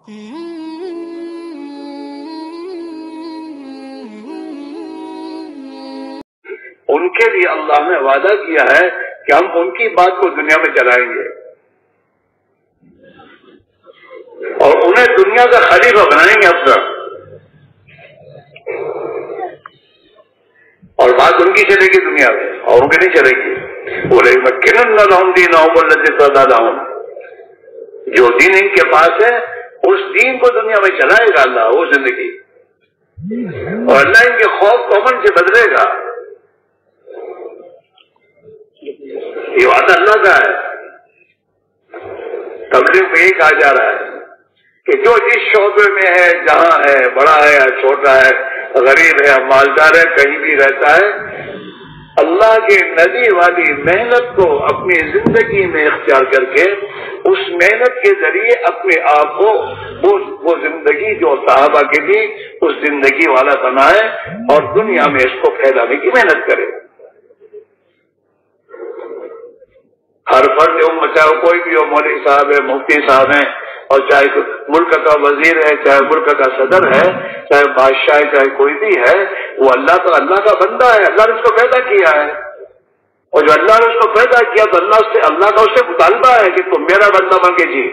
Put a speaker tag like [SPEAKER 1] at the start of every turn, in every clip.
[SPEAKER 1] ان کے لیے اللہ نے وعدہ کیا ہے کہ ہم ان کی بات کو دنیا میں چلائیں گے اور انہیں دنیا کا خلیفہ بنائیں گے اپنا، اور بات ان کی چلے گی دنیا میں، اور ان کی نہیں چلے گی۔ بولے مکنن لہم دینہم الذی ارتضی لہم، جو دین ان کے پاس ہے اس دین کو دنیا میں چلائے گا اللہ، وہ زندگی، اور اللہ ان کے خوف کو امن سے بدلے گا۔ یہ وعدہ اللہ کا ہے۔ تبلیغ میں یہ کہا جا رہا ہے کہ جو جس شعبے میں ہے، جہاں ہے، بڑا ہے یا چھوٹا ہے، غریب ہے یا مالدار ہے، کہیں بھی رہتا ہے، اللہ کے نبی والی محنت کو اپنی زندگی میں اختیار کر کے اس محنت کے ذریعے اپنے آپ کو وہ زندگی جو صحابہ کے لیے اس زندگی والا بنائے اور دنیا میں اس کو پھیلانے کی محنت کرے۔ ہر فرد امت، چاہے کوئی بھی ہو، مولوی صاحب ہے، مفتی صاحب ہیں، اور چاہے ملک کا وزیر ہے، چاہے ملک کا صدر ہے، چاہے بادشاہ ہے، چاہے کوئی بھی ہے، وہ اللہ کا بندہ ہے۔ اللہ نے اس کو پیدا کیا ہے، اور جو اللہ نے اس کو پیدا کیا تو اللہ کا اس سے مطالبہ ہے کہ تم میرا بندہ بن کے جی،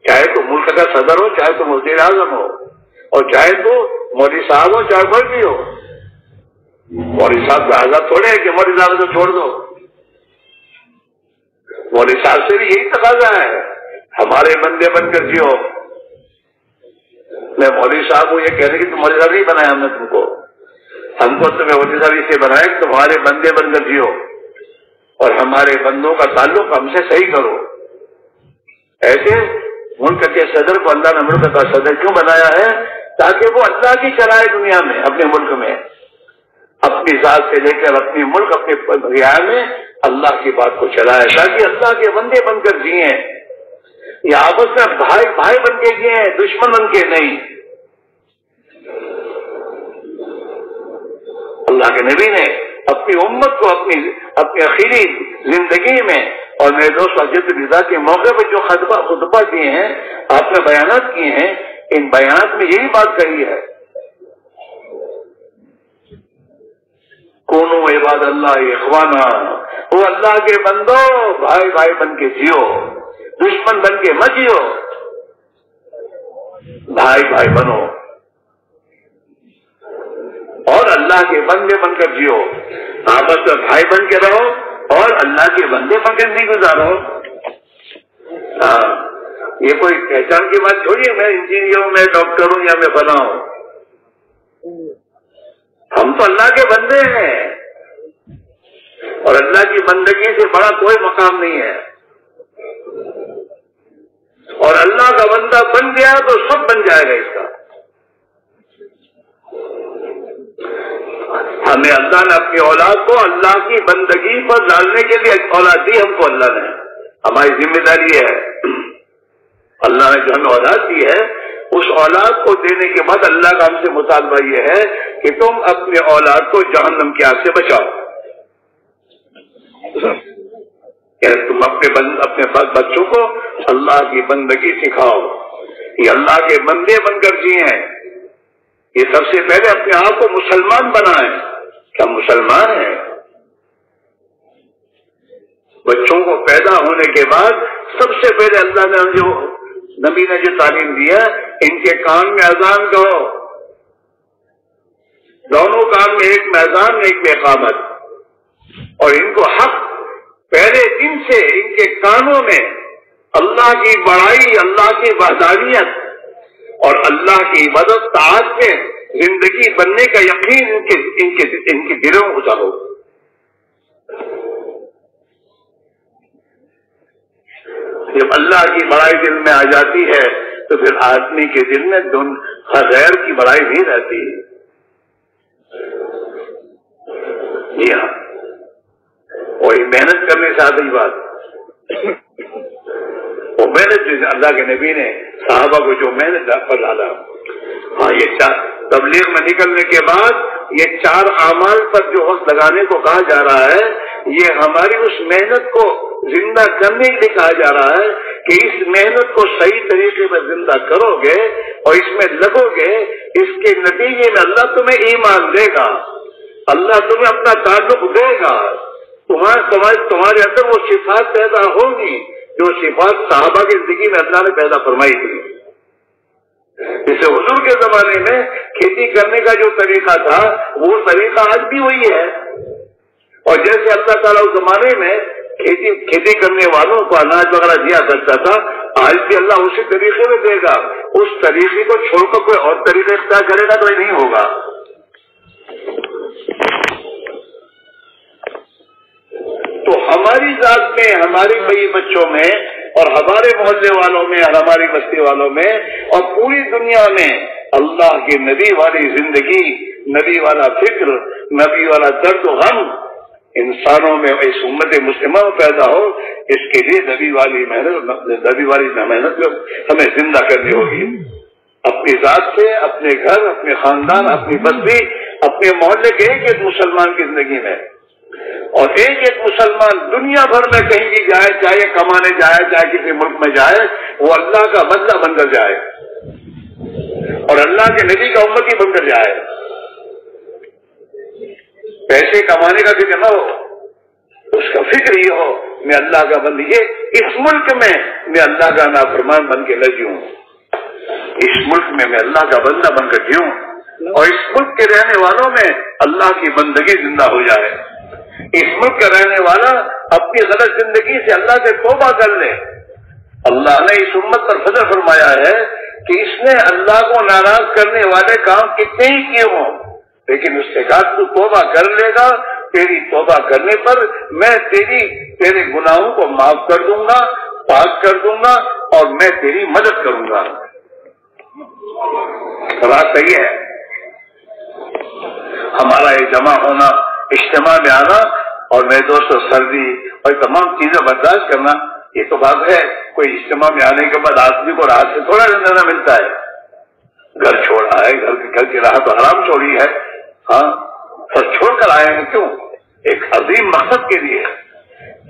[SPEAKER 1] چاہے تو ملک کا صدر ہو، چاہے تو وزیر اعظم ہو، اور چاہے تو مولوی صاحب ہو، چاہے کوئی بھی ہو۔ مولوی صاحب کا آزاد تھوڑے ہے کہ مولوی صاحب کو چھوڑ دو، مولوی صاحب سے بھی یہی تقاضا ہے، ہمارے بندے بن کر جیو۔ میں مولوی صاحب کو یہ کہنے کی تم مولوی صاحب نہیں بنایا ہم نے تم کو، ہم کو تمہیں مولوی صاحب اسے بنایا کہ تمہارے بندے بن کر جیو اور ہمارے بندوں کا تعلق ہم سے صحیح کرو۔ ایسے ملک کے صدر کو اللہ نے ملک کا صدر کیوں بنایا ہے؟ تاکہ وہ اللہ کی چلائے دنیا میں، اپنے ملک میں، اپنی ذات سے لے کر اپنی ملک، اپنے رعایا میں اللہ کی بات کو چلائے، تاکہ اللہ کے بندے بن کر جیئیں۔ یہ آپس میں بھائی بن کے جیئیں، دشمن بن کے نہیں۔ اللہ کے نبی نے اپنی امت کو اپنی اخیری زندگی میں، اور میرے دوست حجت الوداع کے موقع پہ جو خطبہ دیے ہیں، آپ نے بیانات کیے ہیں، ان بیانات میں یہی بات کہی ہے، کونو عباد اللہ اخوانا، وہ اللہ کے بندو بھائی بن کے جیو، دشمن بن کے مت جیو، بھائی بنو اور اللہ کے بندے بن کر جیو۔ آپس میں بھائی بن کے رہو اور اللہ کے بندے بن کر نہیں گزارو۔ یہ کوئی پہچان کی بات تھوڑی ہے، میں انجینئر ہوں، میں ڈاکٹر ہوں، یا میں بنا ہوں۔ ہم تو اللہ کے بندے ہیں، اور اللہ کی بندگی سے بڑا کوئی مقام نہیں ہے، اور اللہ کا بندہ بن گیا تو سب بن جائے گا اس کا۔ ہمیں اللہ نے اپنی اولاد کو اللہ کی بندگی پر ڈالنے کے لیے اولاد دی، ہم کو اللہ نے، ہماری ذمہ داری ہے۔ اللہ نے جو ہمیں اولاد دی ہے، اس اولاد کو دینے کے بعد اللہ کا ہم سے مطالبہ یہ ہے کہ تم اپنے اولاد کو جہنم کی آگ سے بچاؤ، کہ تم اپنے بچوں کو اللہ کی بندگی سکھاؤ، یہ اللہ کے بندے بن کر جیئیں۔ یہ سب سے پہلے اپنے آپ کو مسلمان بنائیں کہ ہم مسلمان ہیں۔ بچوں کو پیدا ہونے کے بعد سب سے پہلے اللہ نے جو نبی نے جو تعلیم دیا، ان کے کان میں اذان کہو، دونوں کان میں، ایک میں اذان ایک میں اقامت، اور ان کو حق پہلے دن سے ان کے کانوں میں اللہ کی بڑائی، اللہ کی وحدانیت اور اللہ کی عبادت طاعت میں زندگی بننے کا یقین ان کے دلوں میں اتارو۔ جب اللہ کی بڑائی دل میں آ جاتی ہے تو پھر آدمی کے دل میں غیر کی بڑائی نہیں رہتی۔ جی ہاں، وہی محنت کرنے سے آتی بات، وہ محنت جو اللہ کے نبی نے صحابہ کو جو محنت پر ڈالا۔ ہاں، یہ تبلیغ میں نکلنے کے بعد یہ 4 اعمال پر جو وقت لگانے کو کہا جا رہا ہے، یہ ہماری اس محنت کو زندہ کرنے کے لیے کہا جا رہا ہے کہ اس محنت کو صحیح طریقے میں زندہ کرو گے اور اس میں لگو گے، اس کے نتیجے میں اللہ تمہیں ایمان دے گا، اللہ تمہیں اپنا تعلق دے گا، تمہارے اندر وہ صفات پیدا ہوں گی جو صفات صحابہ کی زندگی میں اللہ نے پیدا فرمائی تھی۔ جیسے حضور کے زمانے میں کھیتی کرنے کا جو طریقہ تھا وہ طریقہ آج بھی وہی ہے، اور جیسے اللہ تعالیٰ اس زمانے میں کھیتی کرنے والوں کو اناج وغیرہ دیا کرتا تھا، آج بھی اللہ اسی طریقے میں دے گا۔ اس طریقے کو چھوڑ کر کوئی اور طریقہ اختیار کرے گا تو یہ نہیں ہوگا۔ تو ہماری ذات میں، ہماری بئی بچوں میں اور ہمارے محلے والوں میں اور ہماری بستی والوں میں اور پوری دنیا میں اللہ کے نبی والی زندگی، نبی والا فکر، نبی والا درد و غم انسانوں میں اس امت مسلمہ میں پیدا ہو، اس کے لیے نبی والی محنت ہمیں زندہ کرنی ہوگی۔ اپنی ذات سے، اپنے گھر، اپنے خاندان، اپنی بستی، اپنے محلے کے ایک ایک مسلمان کی زندگی میں، اور ایک ایک مسلمان دنیا بھر میں کہیں بھی جائے، چاہے کمانے جائے، چاہے کسی ملک میں جائے، وہ اللہ کا بندہ بن کر جائے اور اللہ کے نبی کا امتی بن کر جائے۔ پیسے کمانے کا فکر نہ ہو، اس کا فکر یہ ہو میں اللہ کا بندی، یہ اس ملک میں میں اللہ کا نافرمان بن کے نہ جیوں، اس ملک میں اللہ کا بندہ بن کر جیوں، اور اس ملک کے رہنے والوں میں اللہ کی بندگی زندہ ہو جائے۔ اس ملک کا رہنے والا اپنی غلط زندگی سے اللہ سے توبہ کر لے۔ اللہ نے اس امت پر فضل فرمایا ہے کہ اس نے اللہ کو ناراض کرنے والے کام کتنے ہی کیے ہوں، لیکن اس سے کہا تو توبہ کر لے گا، تیری توبہ کرنے پر میں تیرے گناہوں کو معاف کر دوں گا، پاک کر دوں گا، اور میں تیری مدد کروں گا۔ بات صحیح ہے۔ ہمارا یہ جمع ہونا، اجتماع میں آنا، اور میرے دوستوں سردی اور تمام چیزیں برداشت کرنا، یہ تو بات ہے۔ کوئی اجتماع میں آنے کے بعد آدمی کو رات سے تھوڑا رہنا ملتا ہے، گھر چھوڑا ہے، گھر کی راحت و آرام چھوڑی ہے، ہاں سب چھوڑ کر آئے ہیں، کیوں؟ ایک عظیم مقصد کے لیے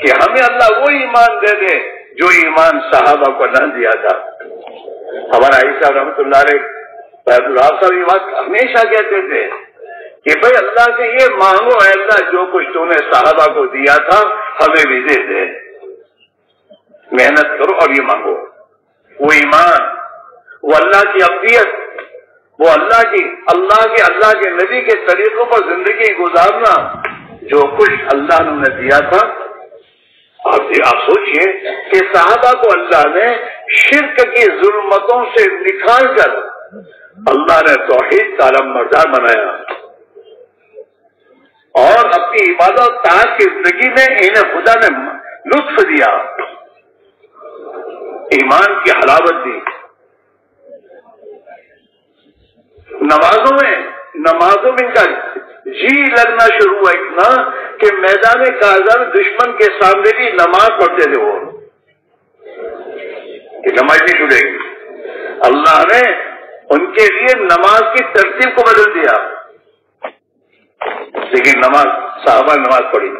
[SPEAKER 1] کہ ہمیں اللہ وہ ایمان دے دے جو ایمان صحابہ کو نہ دیا تھا۔ ہمارا عیسیٰ رحمۃ اللہ علیہ صاحب یہ بات ہمیشہ کہتے تھے کہ بھائی اللہ سے یہ مانگو، اے اللہ جو کچھ تو نے صحابہ کو دیا تھا ہمیں بھی دے دے، محنت کرو اور یہ مانگو۔ وہ ایمان، وہ اللہ کی عبدیت، وہ اللہ کے نبی کے طریقوں پر زندگی گزارنا، جو کچھ اللہ نے دیا تھا۔ آپ سوچئے کہ صحابہ کو اللہ نے شرک کی ظلمتوں سے نکال کر اللہ نے توحید کا علمبردار بنایا، اور اپنی عبادت و طاعت کی زندگی میں انہیں خدا نے لطف دیا، ایمان کی حلاوت دی۔ نمازوں میں ان کا جی لگنا شروع ہوا اتنا کہ میدان کاذر دشمن کے سامنے بھی نماز پڑھتے تھے وہ، کہ نماز نہیں چھوٹے گی۔ اللہ نے ان کے لیے نماز کی ترتیب کو بدل دیا، لیکن صحابہ نماز پڑھی۔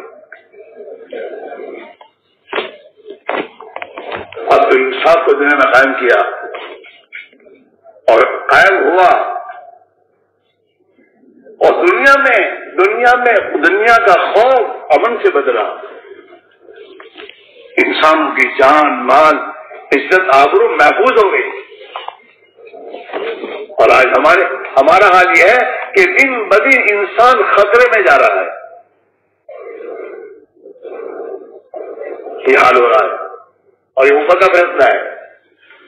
[SPEAKER 1] اب تو انصاف کو دنیا میں قائم کیا اور قائم ہوا، اور دنیا کا خوف امن سے بدلا، انسانوں کی جان، مال، عزت، آبرو محفوظ ہو گئی۔ اور آج ہمارا حال یہ ہے کہ دن بدن انسان خطرے میں جا رہا ہے، یہ حال ہو رہا ہے، اور یہ اوپر کا فیصلہ ہے،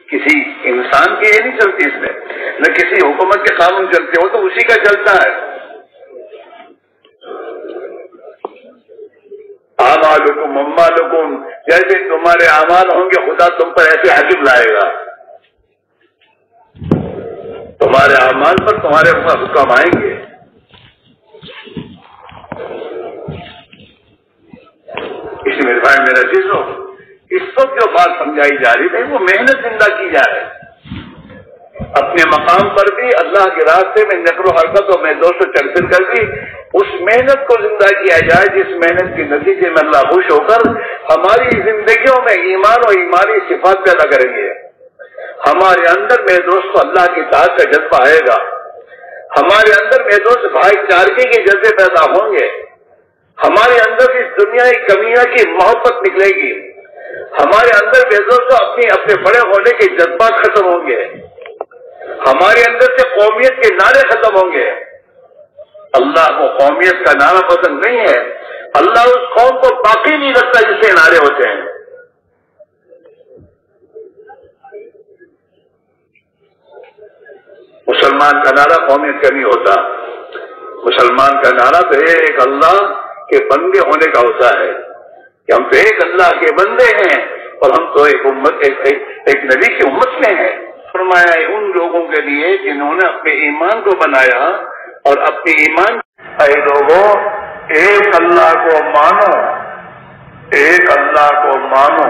[SPEAKER 1] کسی انسان کی یہ نہیں چلتی، اس میں نہ کسی حکومت کے قانون چلتے ہو تو اسی کا چلتا ہے۔ اعمالکم اموالکم، جیسے تمہارے اعمال ہوں گے خدا تم پر ایسے حاکم لائے گا، تمہارے اعمال پر تمہارے حکم آئیں گے۔ اس میں بھائی میرا چیزوں، اس وقت جو بات سمجھائی جا رہی ہے وہ محنت زندہ کی جائے، اپنے اپنے مقام پر بھی اللہ کے راستے میں نقل و حرکتوں میں دوست و چل کر بھی اس محنت کو زندہ کیا جائے جس محنت کے نتیجے میں اللہ خوش ہو کر ہماری زندگیوں میں ایمان و ایمانی صفات پیدا کریں گے. ہمارے اندر میرے دوست اللہ کی اطاعت کا جذبہ آئے گا. ہمارے اندر میرے دوست بھائی چارگی کے جذبے پیدا ہوں گے. ہمارے اندر اس دنیا کی کمیاں کی محبت نکلے گی. ہمارے اندر میرے دوست اپنے بڑے ہونے کے جذبات ختم ہوں گے. ہمارے اندر سے قومیت کے نعرے ختم ہوں گے. اللہ کو قومیت کا نعرہ پسند نہیں ہے. اللہ اس قوم کو باقی نہیں رکھتا جس سے نعرے ہوتے ہیں. مسلمان کا نعرہ قومیت کا نہیں ہوتا. مسلمان کا نعرہ تو ایک اللہ کے بندے ہونے کا ہوتا ہے کہ ہم تو ایک اللہ کے بندے ہیں اور ہم تو ایک نبی کی امت میں ہیں. فرمایا ان لوگوں کے لیے جنہوں نے اپنے ایمان کو بنایا اور اپنے ایمان اے لوگوں ایک اللہ کو مانو, ایک اللہ کو مانو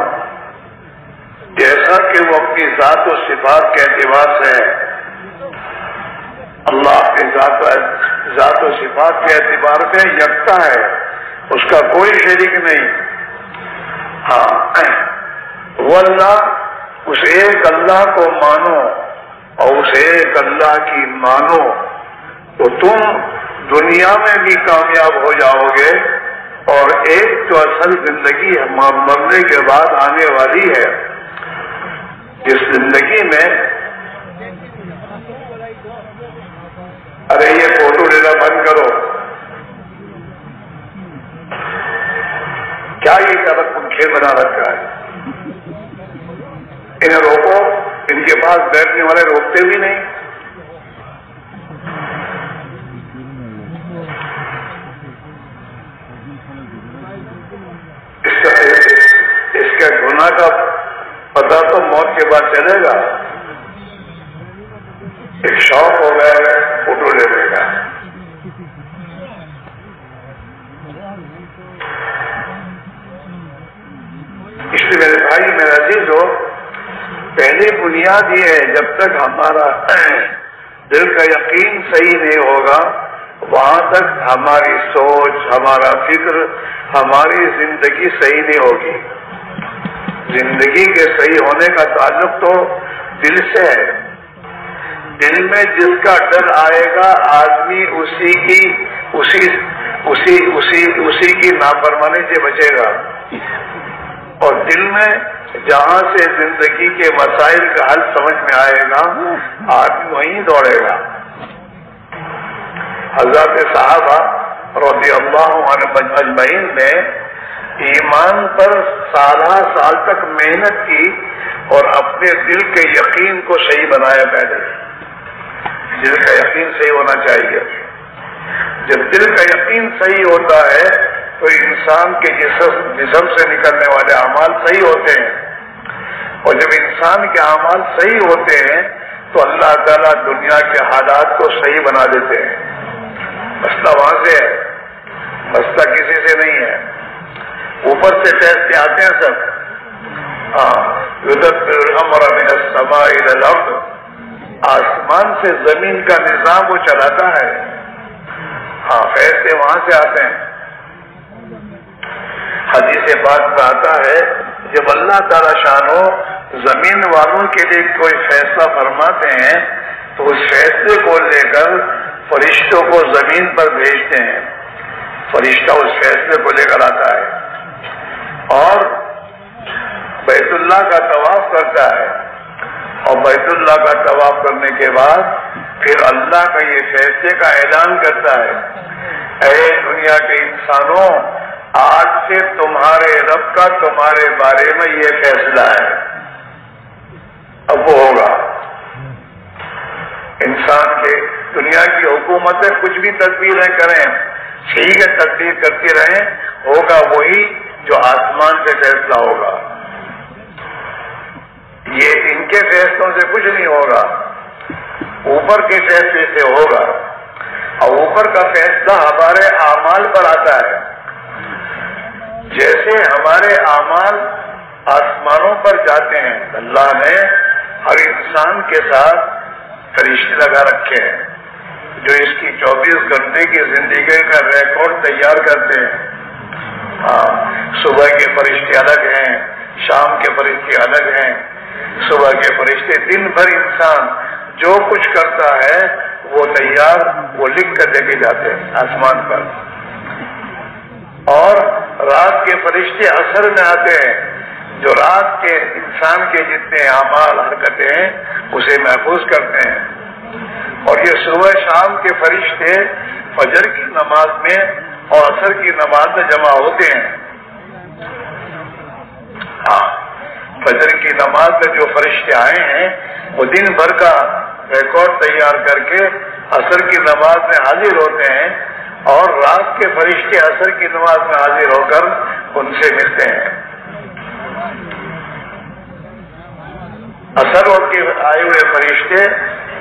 [SPEAKER 1] جیسا کہ وہ اپنی ذات و صفات کے اعتبار سے اللہ اپنی ذات و صفات کے اعتبار سے یکتا ہے, اس کا کوئی شریک نہیں. ہاں وہ اللہ اس ایک اللہ کو مانو اور اس ایک اللہ کی مانو تو تم دنیا میں بھی کامیاب ہو جاؤ گے. اور ایک جو اصل زندگی مرنے کے بعد آنے والی ہے جس زندگی میں ارے یہ فوٹو لینا بند کرو, کیا یہ غلط پنکھے بنا رکھا ہے, انہیں روکو. ان کے پاس بیٹھنے والے روکتے بھی نہیں. اس کا گناہ کا پتہ تو موت کے بعد چلے گا. ایک شوق ہو گیا ہے فوٹو لینے کا. اس لیے میرے بھائی میرا عزیز ہو, پہلی بنیاد یہ ہے جب تک ہمارا دل کا یقین صحیح نہیں ہوگا وہاں تک ہماری سوچ, ہمارا فکر, ہماری زندگی صحیح نہیں ہوگی. زندگی کے صحیح ہونے کا تعلق تو دل سے ہے. دل میں جس کا ڈر آئے گا آدمی اسی کی نافرمانی سے بچے گا. اور دل میں جہاں سے زندگی کے مسائل کا حل سمجھ میں آئے گا آدمی وہیں دوڑے گا. حضرت صحابہ رضی اللہ عنہم اجمعین نے ایمان پر سالہ سال تک محنت کی اور اپنے دل کے یقین کو صحیح بنایا. پہلے دل کا یقین صحیح ہونا چاہیے. جب دل کا یقین صحیح ہوتا ہے تو انسان کے جسم سے نکلنے والے اعمال صحیح ہوتے ہیں. اور جب انسان کے اعمال صحیح ہوتے ہیں تو اللہ تعالیٰ دنیا کے حالات کو صحیح بنا دیتے ہیں. مسئلہ وہاں سے ہے, مسئلہ کسی سے نہیں ہے. اوپر سے فیصلے آتے ہیں سب. یدبر الامر من السماء الى الارض, آسمان سے زمین کا نظام وہ چلاتا ہے. فیصلے وہاں سے آتے ہیں. حدیث پاک میں آتا ہے جب اللہ تعالی شانو زمین والوں کے لیے کوئی فیصلہ فرماتے ہیں تو اس فیصلے کو لے کر فرشتوں کو زمین پر بھیجتے ہیں. فرشتہ اس فیصلے کو لے کر آتا ہے اور بیت اللہ کا طواف کرتا ہے. اور بیت اللہ کا طواف کرنے کے بعد پھر اللہ کا یہ فیصلے کا اعلان کرتا ہے, اے دنیا کے انسانوں آج سے تمہارے رب کا تمہارے بارے میں یہ فیصلہ ہے. اب وہ ہوگا. انسان کے دنیا کی حکومتیں کچھ بھی تدبیریں کریں, ٹھیک ہے تدبیر کرتی رہیں, ہوگا وہی جو آسمان سے فیصلہ ہوگا. یہ ان کے فیصلوں سے کچھ نہیں ہوگا, اوپر کے فیصلے سے ہوگا. اور اوپر کا فیصلہ ہمارے اعمال پر آتا ہے. جیسے ہمارے اعمال آسمانوں پر جاتے ہیں, اللہ نے ہر انسان کے ساتھ
[SPEAKER 2] فرشتے لگا رکھے ہیں جو اس کی 24 گھنٹے کی زندگی کا ریکارڈ تیار کرتے ہیں۔ صبح کے فرشتے الگ ہیں، شام کے فرشتے الگ ہیں۔ صبح کے فرشتے دن بھر انسان جو کچھ کرتا ہے وہ تیار، وہ لکھ کر لے کے جاتے ہیں آسمان پر۔ اور رات کے فرشتے اثر میں آتے ہیں، جو رات کے انسان کے جتنے اعمال حرکتیں ہیں اسے محفوظ کرتے ہیں۔ اور یہ صبح شام کے فرشتے فجر کی نماز میں اور عصر کی نماز میں جمع ہوتے ہیں۔ فجر کی نماز میں جو فرشتے آئے ہیں وہ دن بھر کا ریکارڈ تیار کر کے عصر کی نماز میں حاضر ہوتے ہیں، اور رات کے فرشتے عصر کی نماز میں حاضر ہو کر ان سے ملتے ہیں۔ عصر کے آئے ہوئے فرشتے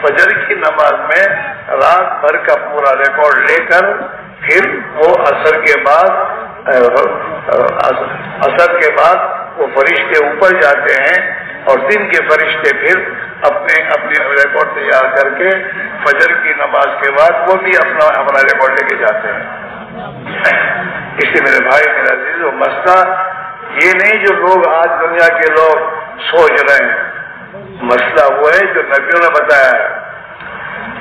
[SPEAKER 2] فجر کی نماز میں رات بھر کا پورا ریکارڈ لے کر پھر وہ عصر کے بعد وہ فرشتے اوپر جاتے ہیں، اور دن کے فرشتے پھر اپنے ریکارڈ تیار کر کے فجر کی نماز کے بعد وہ بھی اپنا ریکارڈ لے کے جاتے ہیں۔ اس لیے میرے بھائی، میرے عزیز، وہ مسئلہ یہ نہیں جو لوگ آج دنیا کے لوگ سوچ رہے ہیں، مسئلہ وہ ہے جو نبیوں نے بتایا ہے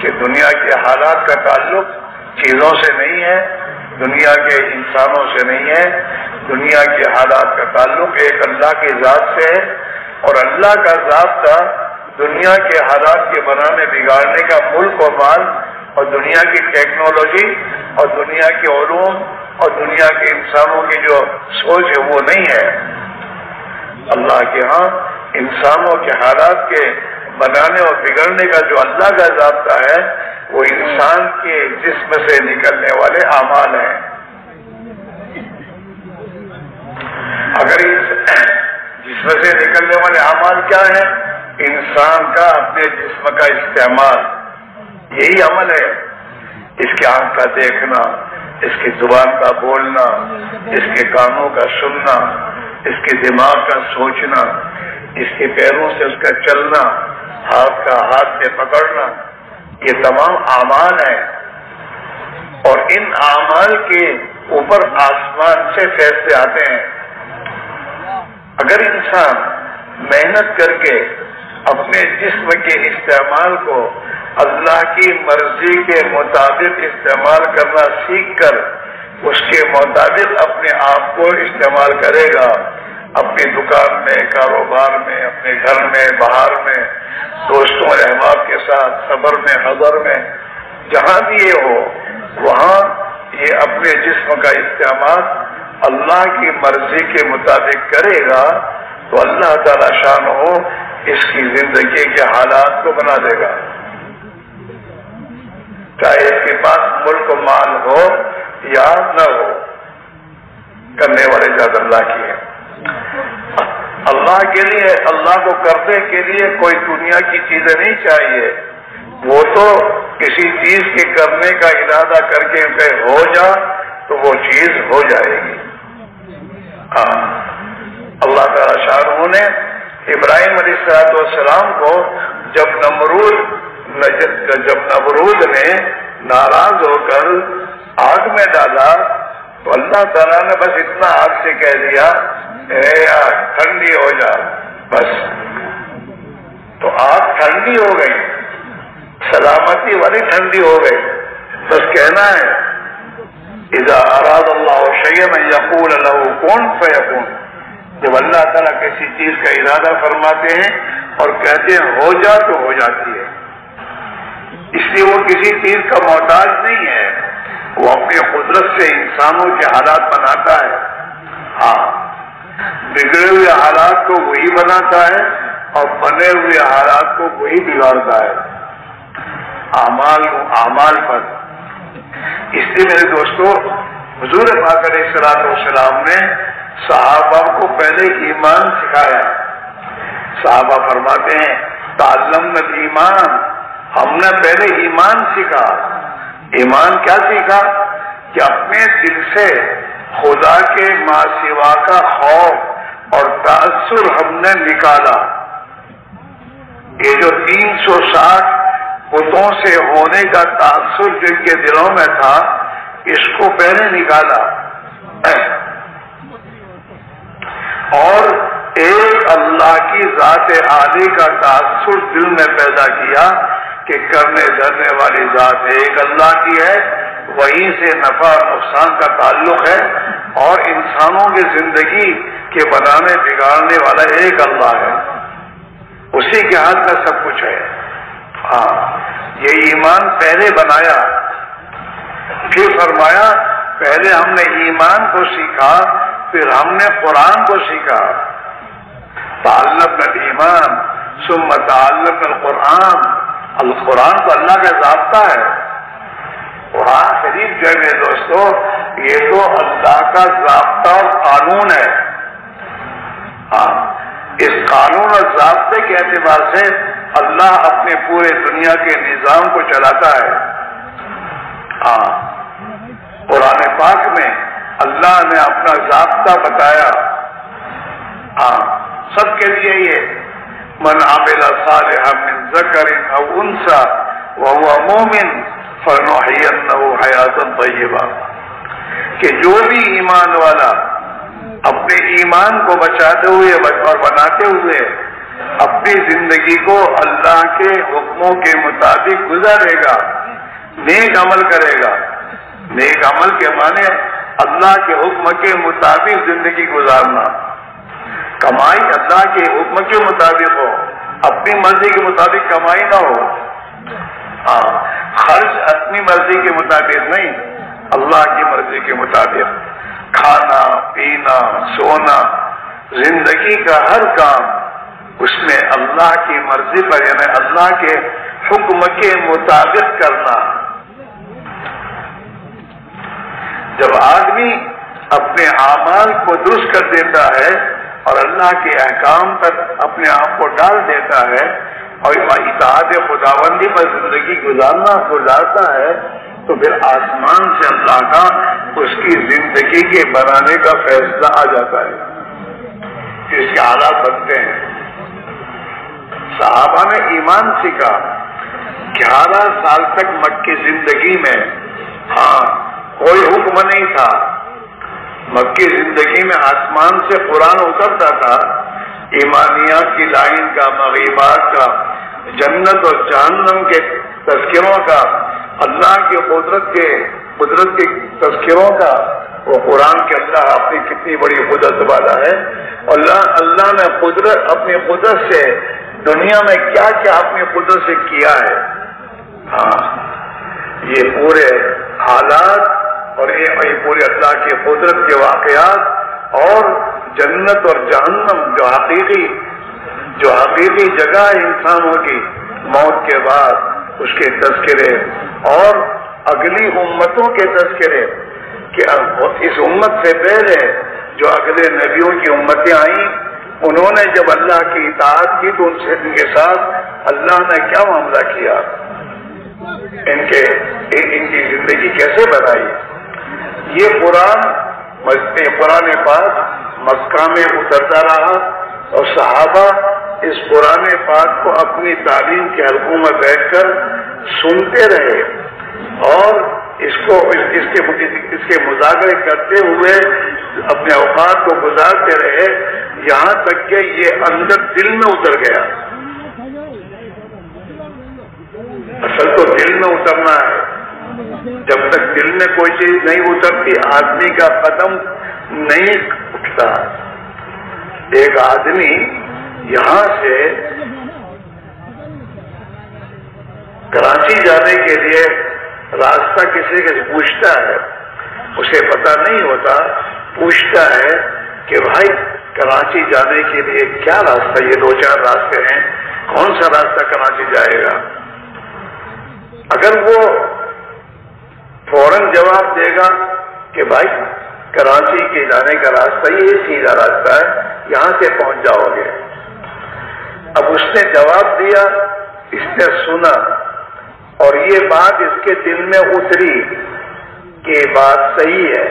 [SPEAKER 2] کہ دنیا کے حالات کا تعلق چیزوں سے نہیں ہے، دنیا کے انسانوں سے نہیں ہے، دنیا کے حالات کا تعلق ایک اللہ کی ذات سے ہے، اور اللہ کا ضابطہ دنیا کے حالات کے بنانے بگاڑنے کا ملک و مال اور دنیا کی ٹیکنالوجی اور دنیا کے علوم اور دنیا کے انسانوں کی جو سوچ ہے وہ نہیں ہے۔ اللہ کے ہاں انسانوں کے حالات کے بنانے اور بگڑنے کا جو اللہ کا ضابطہ ہے وہ انسان کے جسم سے نکلنے والے اعمال ہیں۔ اگر جسم سے نکلنے والے اعمال کیا ہیں؟ انسان کا اپنے جسم کا استعمال، یہی عمل ہے۔ اس کے آنکھ کا دیکھنا، اس کی زبان کا بولنا، اس کے کانوں کا سننا، اس کے دماغ کا سوچنا، اس کے پیروں سے اس کا چلنا، ہاتھ کا ہاتھ سے پکڑنا، یہ تمام اعمال ہیں۔ اور ان اعمال کے اوپر آسمان سے فیصلے آتے ہیں۔ اگر انسان محنت کر کے اپنے جسم کے استعمال کو اللہ کی مرضی کے مطابق استعمال کرنا سیکھ کر اس کے مطابق اپنے آپ کو استعمال کرے گا، اپنی دکان میں، کاروبار میں، اپنے گھر میں، باہر میں، دوستوں اور احباب کے ساتھ، سفر میں، حضر میں، جہاں بھی یہ ہو وہاں یہ اپنے جسم کا استعمال اللہ کی مرضی کے مطابق کرے گا تو اللہ تعالی شان ہو اس کی زندگی کے حالات کو بنا دے گا، چاہے اس کے پاس ملک و مال ہو یا نہ ہو، کرنے والے ذات اللہ کی ہے۔ اللہ کے لیے، اللہ کو کرنے کے لیے کوئی دنیا کی چیزیں نہیں چاہیے، وہ تو کسی چیز کے کرنے کا ارادہ کر کے کہ ہو جا تو وہ چیز ہو جائے گی۔ اللہ تعالی شاہ نے ابراہیم علیہ السلام کو جب نمرود نے ناراض ہو کر آگ میں ڈالا تو اللہ تعالیٰ نے بس اتنا آگ سے کہہ دیا اے آگ ٹھنڈی ہو جا، بس تو آگ ٹھنڈی ہو گئی، سلامتی والی ٹھنڈی ہو گئی۔ بس کہنا ہے اذا اراد اللہ شیئا ان یقول له کن فیکون، جب اللہ تعالیٰ کسی چیز کا ارادہ فرماتے ہیں اور کہتے ہیں ہو جا تو ہو جاتی ہے۔ اس لیے وہ کسی چیز کا محتاج نہیں ہے، وہ اپنی قدرت سے انسانوں کے حالات بناتا ہے۔ ہاں، بگڑے ہوئے حالات کو وہی بناتا ہے اور بنے ہوئے حالات کو وہی بگاڑتا ہے، اعمال پر۔ اس لیے میرے دوستو، حضور پاک علیہ السلام نے صحابہ کو پہلے ایمان سکھایا۔ صحابہ فرماتے ہیں تعلمنا الایمان، ہم نے پہلے ایمان سیکھا۔ ایمان کیا سیکھا؟ کہ اپنے دل سے خدا کے ما سوا کا خوف اور تاثر ہم نے نکالا۔ یہ جو 360 بتوں سے ہونے کا تاثر جن کے دلوں میں تھا اس کو پہلے نکالا اور ایک اللہ کی ذات عالی کا تاثر دل میں پیدا کیا کہ کرنے دھرنے والی ذات ایک اللہ کی ہے، وہیں سے نفع اور نقصان کا تعلق ہے، اور انسانوں کی زندگی کے بنانے بگاڑنے والا ایک اللہ ہے، اسی کے ہاتھ میں سب کچھ ہے۔ ہاں، یہ ایمان پہلے بنایا، پھر فرمایا پہلے ہم نے ایمان کو سیکھا، پھر ہم نے قرآن کو سیکھا۔ تعلمنا الایمان ثم تعلمنا القرآن۔ القرآن تو اللہ کا ضابطہ ہے، قرآن شریف جو ہے میرے دوستو یہ تو اللہ کا ضابطہ اور قانون ہے۔ ہاں، اس قانون اور ضابطے کے اعتبار سے اللہ اپنے پورے دنیا کے نظام کو چلاتا ہے۔ ہاں، قرآن پاک میں اللہ نے اپنا ضابطہ بتایا۔ ہاں، سب کے لیے یہ من عمل صالحا من ذکر او انثى وهو مؤمن فلنحيينه حیاتا طیبہ، کہ جو بھی ایمان والا اپنے ایمان کو بچاتے ہوئے اور بناتے ہوئے اپنی زندگی کو اللہ کے حکموں کے مطابق گزارے گا، نیک عمل کرے گا۔ نیک عمل کے معنی اللہ کے حکم کے مطابق زندگی گزارنا، کمائی اللہ کے حکم کے مطابق ہو، اپنی مرضی کے مطابق کمائی نہ ہو۔ ہاں، خرچ اپنی مرضی کے مطابق نہیں، اللہ کی مرضی کے مطابق۔ کھانا پینا سونا زندگی کا ہر کام اس میں اللہ کی مرضی پر یعنی اللہ کے حکم کے مطابق کرنا۔ جب آدمی اپنے اعمال کو درست کر دیتا ہے اور اللہ کے احکام پر اپنے آپ کو ڈال دیتا ہے اور اطاعت خداوندی پر زندگی گزارتا ہے تو پھر آسمان سے اللہ کا اس کی زندگی کے بنانے کا فیصلہ آ جاتا ہے، اس کے حالات بنتے ہیں۔ صحابہ نے ایمان سیکھا، 11 سال تک مکی زندگی میں ہاں کوئی حکم نہیں تھا، مکی زندگی میں آسمان سے قرآن اترتا تھا، ایمانیات کی لائن کا، مغیبات کا، جنت اور جہنم کے تذکروں کا، اللہ کی قدرت کے تذکروں کا۔ وہ قرآن کے اللہ اپنی کتنی بڑی قدرت والا ہے، اللہ نے اپنی قدرت سے دنیا میں کیا کیا اپنی قدرت سے کیا ہے۔ ہاں، یہ پورے حالات اور یہ پورے اللہ کی قدرت کے واقعات اور جنت اور جہنم جو حقیقی جگہ ہے انسانوں کی موت کے بعد، اس کے تذکرے اور اگلی امتوں کے تذکرے کہ اس امت سے پہلے جو اگلے نبیوں کی امتیں آئیں انہوں نے جب اللہ کی اطاعت کی تو ان کے ساتھ اللہ نے کیا معاملہ کیا، ان کی زندگی کیسے بنائی۔ یہ قرآن پاک مکہ میں اترتا رہا اور صحابہ اس قرآن پاک کو اپنی تعلیم کے حلقوں میں بیٹھ کر سنتے رہے اور اس کے مذاکرے کرتے ہوئے اپنے اوقات کو گزارتے رہے، یہاں تک کہ یہ اندر دل میں اتر گیا۔ اصل تو دل میں اترنا ہے، جب تک دل میں کوئی چیز نہیں اترتی آدمی کا قدم نہیں اٹھتا۔ ایک آدمی یہاں سے کراچی جانے کے لیے راستہ کسی سے پوچھتا ہے، اسے پتہ نہیں ہوتا، پوچھتا ہے کہ بھائی کراچی جانے کے لیے کیا راستہ، یہ 2-4 راستے ہیں، کون سا راستہ کراچی جائے گا؟ اگر وہ فوراً جواب دے گا کہ بھائی کراچی کے جانے کا راستہ یہ سیدھا راستہ ہے، یہاں سے پہنچ جاؤ گے۔ اب اس نے جواب دیا، اس نے سنا اور یہ بات اس کے دل میں اتری کہ بات صحیح ہے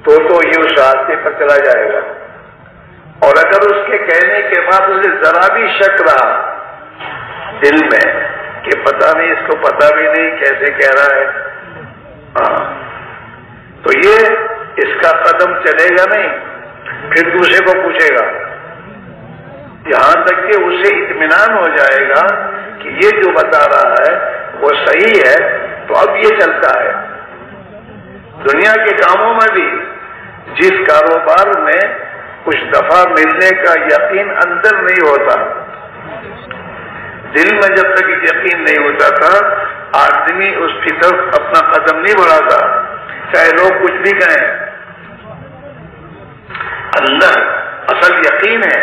[SPEAKER 2] تو یہ اس راستے پر چلا جائے گا، اور اگر اس کے کہنے کے بعد اسے ذرا بھی شک رہا دل میں کہ پتہ نہیں، اس کو پتہ بھی نہیں کیسے کہہ رہا ہے. تو یہ اس کا قدم چلے گا نہیں، پھر دوسرے کو پوچھے گا، یہاں تک کہ اسے اطمینان ہو جائے گا کہ یہ جو بتا رہا ہے وہ صحیح ہے، تو اب یہ چلتا ہے. دنیا کے کاموں میں بھی جس کاروبار میں کچھ دفعہ ملنے کا یقین اندر نہیں ہوتا، دل میں جب تک یقین نہیں ہوتا تھا، آدمی اس کی طرف اپنا قدم نہیں بڑھاتا، چاہے لوگ کچھ بھی کہیں. اندر اصل یقین ہے.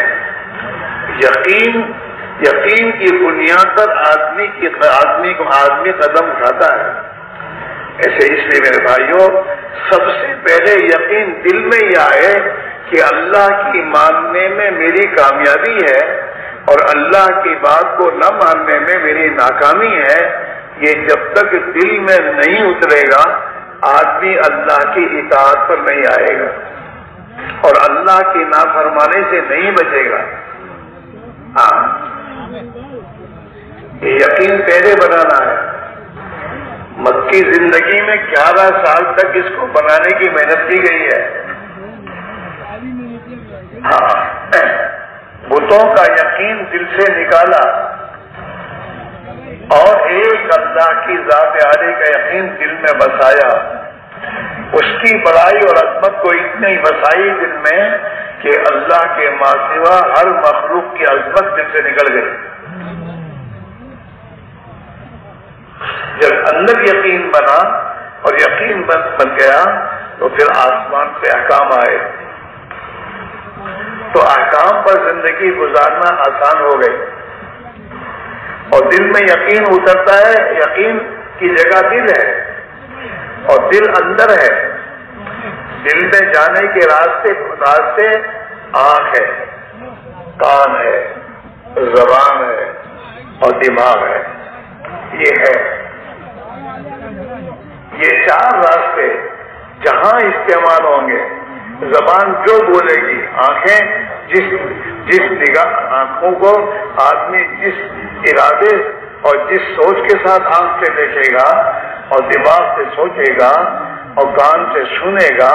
[SPEAKER 2] یقین کی بنیاد پر آدمی قدم اٹھاتا ہے. ایسے اس لیے میرے بھائیوں، سب سے پہلے یقین دل میں یہ آئے کہ اللہ کی ماننے میں میری کامیابی ہے اور اللہ کی بات کو نہ ماننے میں میری ناکامی ہے. یہ جب تک دل میں نہیں اترے گا، آدمی اللہ کی اطاعت پر نہیں آئے گا اور اللہ کی نافرمانی سے نہیں بچے گا. ہاں، یہ یقین پہلے بنانا ہے. مکی زندگی میں 11 سال تک اس کو بنانے کی محنت کی گئی ہے. ہاں، بتوں کا یقین دل سے نکالا اور ایک اللہ کی ذات عالی کا یقین دل میں بسایا. اس کی بڑائی اور عظمت کو اتنی بسائی دل میں کہ اللہ کے ماں سوا ہر مخلوق کی عظمت دل سے نکل گئی. جب اندر یقین بنا اور یقین بن گیا تو پھر آسمان سے احکام آئے، تو احکام پر زندگی گزارنا آسان ہو گئی. اور دل میں یقین اترتا ہے، یقین کی جگہ دل ہے اور دل اندر ہے. دل میں جانے کے راستے آنکھ ہے، کان ہے، زبان ہے اور دماغ ہے. یہ ہے، یہ 4 راستے جہاں استعمال ہوں گے. زبان جو بولے گی، آنکھیں جس نگاہ آنکھوں کو آدمی جس ارادے اور جس سوچ کے ساتھ آنکھ سے دیکھے گا اور دماغ سے سوچے گا اور کان سے سنے گا،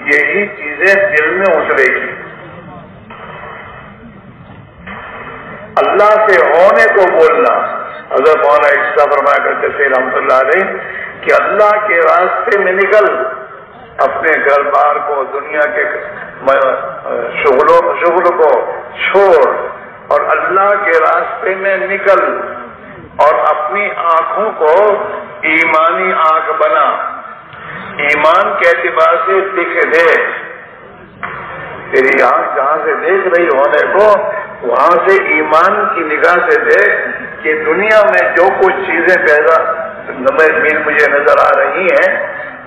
[SPEAKER 2] یہی چیزیں دل میں اترے گی. اللہ سے ہونے کو بولنا. حضرت مولانا عیسیٰ فرمایا کرتے تھے رحمۃ اللہ علیہ کہ اللہ کے راستے میں نکل، اپنے گھر بار کو، دنیا کے شغل کو چھوڑ اور اللہ کے راستے میں نکل اور اپنی آنکھوں کو ایمانی آنکھ بنا. ایمان کے اعتبار سے دکھ دے. تیری آنکھ جہاں سے دیکھ رہی ہونے کو، وہاں سے ایمان کی نگاہ سے دیکھ کہ دنیا میں جو کچھ چیزیں مجھے نظر آ رہی ہیں،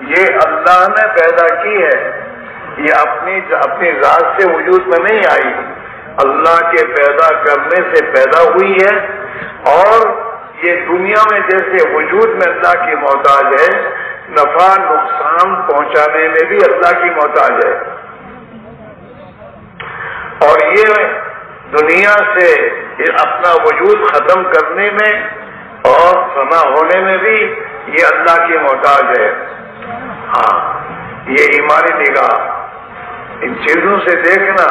[SPEAKER 2] یہ اللہ نے پیدا کی ہے. یہ اپنی ذات سے وجود میں نہیں آئی، اللہ کے پیدا کرنے سے پیدا ہوئی ہے. اور یہ دنیا میں جیسے وجود میں اللہ کی محتاج ہے، نفع نقصان پہنچانے میں بھی اللہ کی محتاج ہے. اور یہ دنیا سے اپنا وجود ختم کرنے میں اور فنا ہونے میں بھی یہ اللہ کی محتاج ہے. ہاں، یہ ایمانی نگاہ، ان چیزوں سے دیکھنا،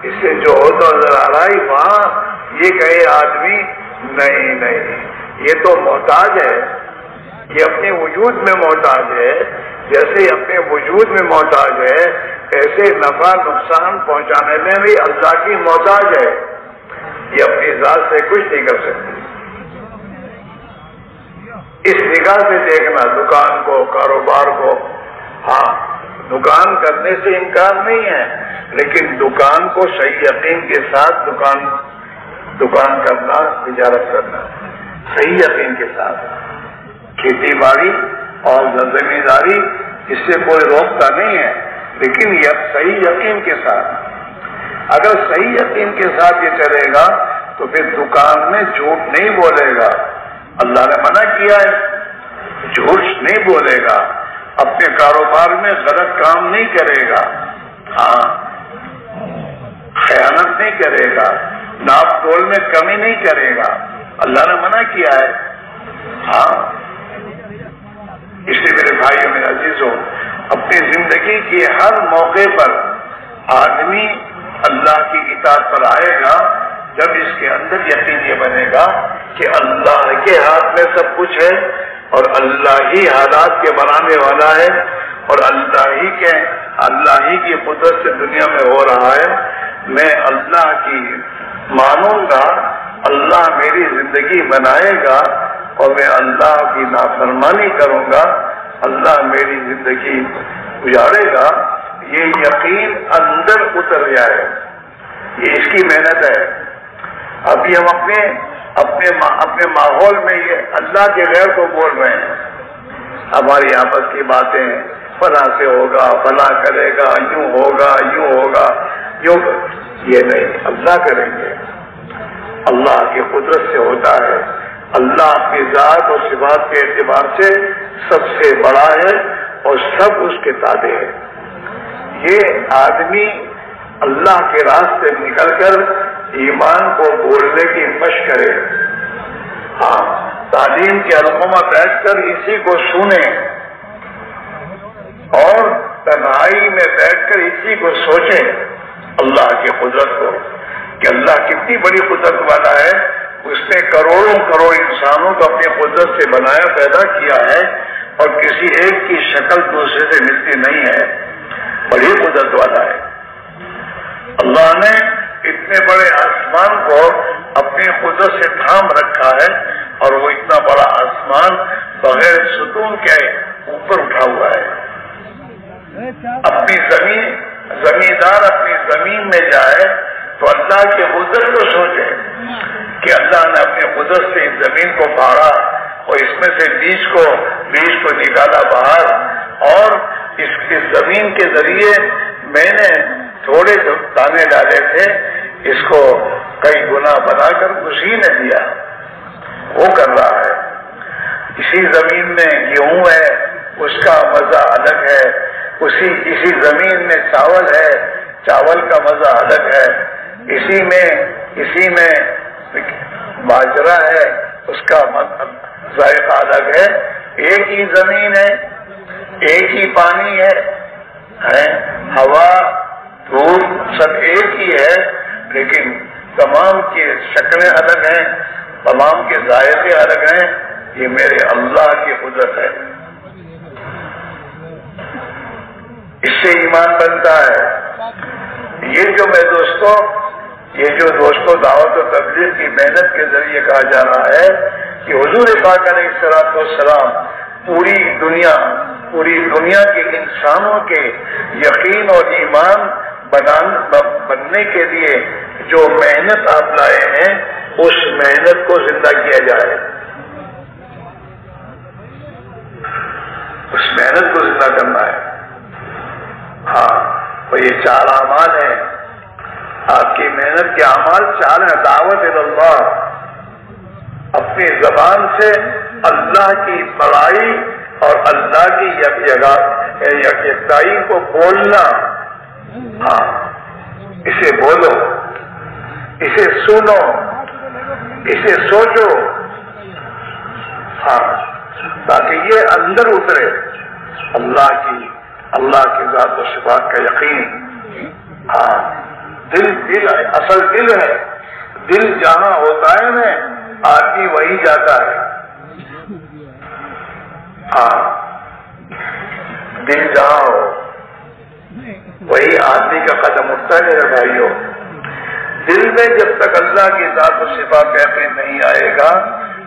[SPEAKER 2] اس سے جو ہوتا نظر آ رہا ہے وہاں یہ کہے آدمی نہیں، یہ تو محتاج ہے، یہ اپنے وجود میں محتاج ہے. جیسے اپنے وجود میں محتاج ہے، ایسے نفع نقصان پہنچانے میں بھی اللہ کی محتاج ہے. یہ اپنی ذات سے کچھ نہیں کر سکتی. اس نگاہ سے دیکھنا دکان کو، کاروبار کو. ہاں، دکان کرنے سے انکار نہیں ہے، لیکن دکان کو صحیح یقین کے ساتھ دکان کرنا، تجارت کرنا صحیح یقین کے ساتھ. کھیتی باڑی اور زمینداری اس سے کوئی روکتا نہیں ہے، لیکن یہ صحیح یقین کے ساتھ. اگر صحیح یقین کے ساتھ یہ چلے گا تو پھر دکان میں جھوٹ نہیں بولے گا. اللہ نے منع کیا ہے، جھوٹ نہیں بولے گا. اپنے کاروبار میں غلط کام نہیں کرے گا. ہاں، خیانت نہیں کرے گا، ناپ تول میں کمی نہیں کرے گا. اللہ نے منع کیا ہے. ہاں، اس لیے میرے بھائیوں میرے عزیزوں، اپنی زندگی کے ہر موقع پر آدمی اللہ کی اطاعت پر آئے گا جب اس کے اندر یقین یہ بنے گا کہ اللہ کے ہاتھ میں سب کچھ ہے اور اللہ ہی حالات کے بنانے والا ہے اور اللہ ہی کی قدرت سے دنیا میں ہو رہا ہے. میں اللہ کی مانوں گا، اللہ میری زندگی بنائے گا اور میں اللہ کی نافرمانی کروں گا، اللہ میری زندگی گزارے گا. یہ یقین اندر اتر جائے، یہ اس کی محنت ہے. ابھی ہم اپنے ماحول میں یہ اللہ کے غیر کو بول رہے ہیں، ہماری آپس کی باتیں فلاں سے ہوگا، فلاں کرے گا، یوں ہوگا، یوں ہوگا، یوں. یہ نہیں، اللہ کریں گے. اللہ کی قدرت سے ہوتا ہے. اللہ اپنی ذات اور صفات کے اعتبار سے سب سے بڑا ہے اور سب اس کے تابع ہے. یہ آدمی اللہ کے راستے نکل کر ایمان کو بولنے کی مشق کرے. ہاں، تعلیم کے حلقوں میں بیٹھ کر اسی کو سنیں اور تنہائی میں بیٹھ کر اسی کو سوچیں، اللہ کی قدرت کو، کہ اللہ کتنی بڑی قدرت والا ہے. اس نے کروڑوں کروڑ انسانوں کو اپنی قدرت سے بنایا، پیدا کیا ہے اور کسی ایک کی شکل دوسرے سے ملتی نہیں ہے. بڑی قدرت والا ہے. اللہ نے اتنے بڑے آسمان کو اپنی قدرت سے تھام رکھا ہے اور وہ اتنا بڑا آسمان بغیر ستون کے اوپر اٹھا ہوا ہے. اپنی زمیندار اپنی زمین میں جائے تو اللہ کی قدرت کو سوچے کہ اللہ نے اپنی قدرت سے اس زمین کو پھاڑا اور اس میں سے بیج کو نکالا باہر، اور اس زمین کے ذریعے میں نے تھوڑے دانے ڈالے تھے، اس کو کئی گنا بنا کر اسی نے دیا. وہ کر رہا ہے. اسی زمین میں گیہوں ہے، اس کا مزہ الگ ہے. اسی زمین میں چاول ہے، چاول کا مزہ الگ ہے. اسی میں باجرا ہے، اس کا ذائقہ الگ ہے. ایک ہی زمین ہے، ایک ہی پانی ہے، ہوا دھوپ سب ایک ہی ہے، لیکن تمام کی شکلیں الگ ہیں، تمام کے ذائقے الگ ہیں. یہ میرے اللہ کی قدرت ہے. اس سے ایمان بنتا ہے. یہ جو دوستوں دعوت و تبلیغ کی محنت کے ذریعے کہا جا رہا ہے کہ حضور پاک علیہ الصلوۃ والسلام پوری دنیا کے انسانوں کے یقین اور ایمان بننے کے لیے جو محنت آپ لائے ہیں، اس محنت کو زندہ کیا جائے. اس محنت کو زندہ کرنا ہے. ہاں، اور یہ 4 اعمال ہیں. آپ کی محنت کے اعمال 4 ہیں. دعوت اللہ، اپنی زبان سے اللہ کی بڑائی اور اللہ کی یکتائی کو بولنا. ہاں، اسے بولو، اسے سنو، اسے سوچو. ہاں، تاکہ یہ اندر اترے اللہ کی ذات و صفات کا یقین. ہاں، دل اصل دل ہے. دل جہاں ہوتا ہے نا، آدمی وہی جاتا ہے. ہاں، دل جہاں ہو وہی آدمی کا قدم اٹھتا ہے. میرے بھائیوں، دل میں جب تک اللہ کی ذات و صفات کا یقین نہیں آئے گا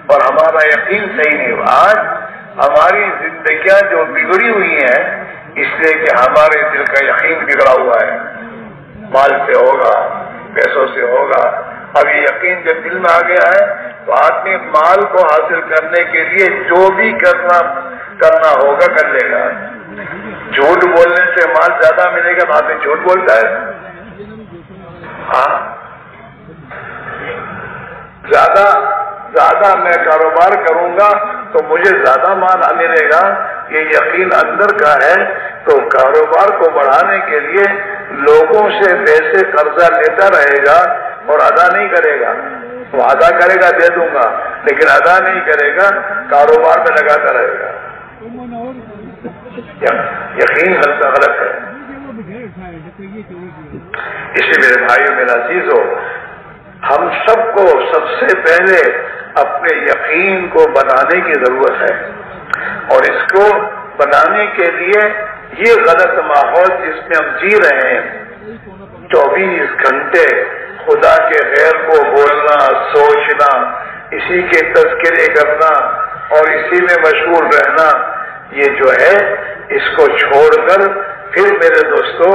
[SPEAKER 2] اور ہمارا یقین صحیح نہیں ہوا. آج ہماری زندگیاں جو بگڑی ہوئی ہیں اس لیے کہ ہمارے دل کا یقین بگڑا ہوا ہے. مال سے ہوگا، پیسوں سے ہوگا. اب یہ یقین جب دل میں آ گیا ہے تو آدمی مال کو حاصل کرنے کے لیے جو بھی کرنا ہوگا کر لے گا. جھوٹ بولنے سے مال زیادہ ملے گا، آدمی جھوٹ بولتا ہے. ہاں، زیادہ میں کاروبار کروں گا تو مجھے زیادہ مال ملے گا. یہ یقین اندر کا ہے. تو کاروبار کو بڑھانے کے لیے لوگوں سے پیسے قرضہ لیتا رہے گا اور ادا نہیں کرے گا. وعدہ کرے گا دے دوں گا، لیکن ادا نہیں کرے گا، کاروبار میں لگاتا رہے گا۔ یقین غلط ہے۔ اسی میرے بھائیوں میرا عزیزو، ہم سب کو سب سے پہلے اپنے یقین کو بنانے کی ضرورت ہے، اور اس کو بنانے کے لیے یہ غلط ماحول جس میں ہم جی رہے ہیں، 24 گھنٹے خدا کے غیر کو بولنا، سوچنا، اسی کے تذکرے کرنا اور اسی میں مشغول رہنا، یہ جو ہے اس کو چھوڑ کر پھر میرے دوستو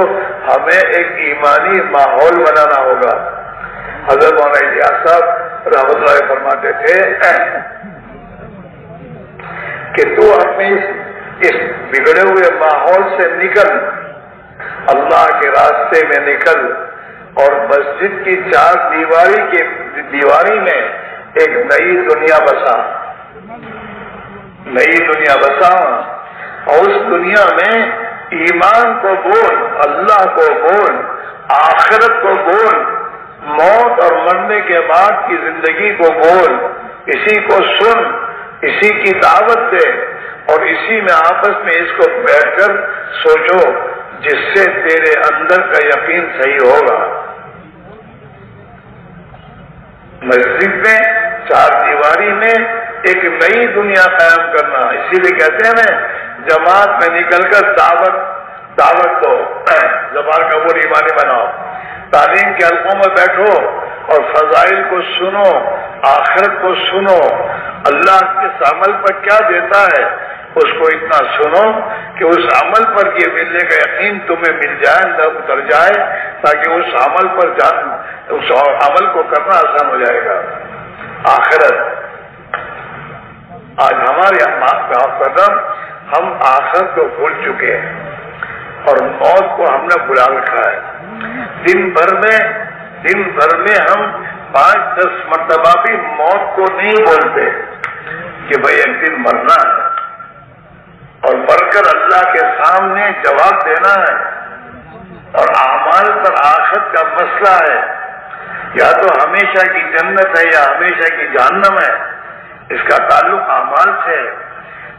[SPEAKER 2] ہمیں ایک ایمانی ماحول بنانا ہوگا۔ حضرت مولانا الیاس صاحب رحمۃ اللہ فرماتے تھے کہ تو اپنے اس بگڑے ہوئے ماحول سے نکل، اللہ کے راستے میں نکل، اور مسجد کی 4 دیواری میں ایک نئی دنیا بسا، نئی دنیا بسا، اور اس دنیا میں ایمان کو بول، اللہ کو بول، آخرت کو بول، موت اور مرنے کے بعد کی زندگی کو بول، اسی کو سن، اسی کی دعوت دے، اور اسی میں آپس میں اس کو بیٹھ کر سوچو، جس سے تیرے اندر کا یقین صحیح ہوگا۔ مسجد میں 4 دیواری میں ایک نئی دنیا قائم کرنا، اسی لیے کہتے ہیں نا جماعت میں نکل کر دعوت دو، زبان کا وہ ایمانی بناؤ، تعلیم کے حلقوں میں بیٹھو اور فضائل کو سنو، آخرت کو سنو، اللہ کس عمل پر کیا دیتا ہے اس کو اتنا سنو کہ اس عمل پر یہ ملنے کا یقین تمہیں مل جائے، اتر جائے، تاکہ اس عمل پر اس عمل کو کرنا آسان ہو جائے گا۔ آخرت آج ہمارے قدم ہم آخرت کو بھول چکے ہیں اور موت کو ہم نے بلا رکھا ہے۔ دن بھر میں ہم 5-10 مرتبہ بھی موت کو نہیں بولتے کہ بھئی ایک دن مرنا ہے اور مر کر اللہ کے سامنے جواب دینا ہے، اور اعمال پر آخرت کا مسئلہ ہے، یا تو ہمیشہ کی جنت ہے یا ہمیشہ کی جہنم ہے، اس کا تعلق اعمال سے ہے،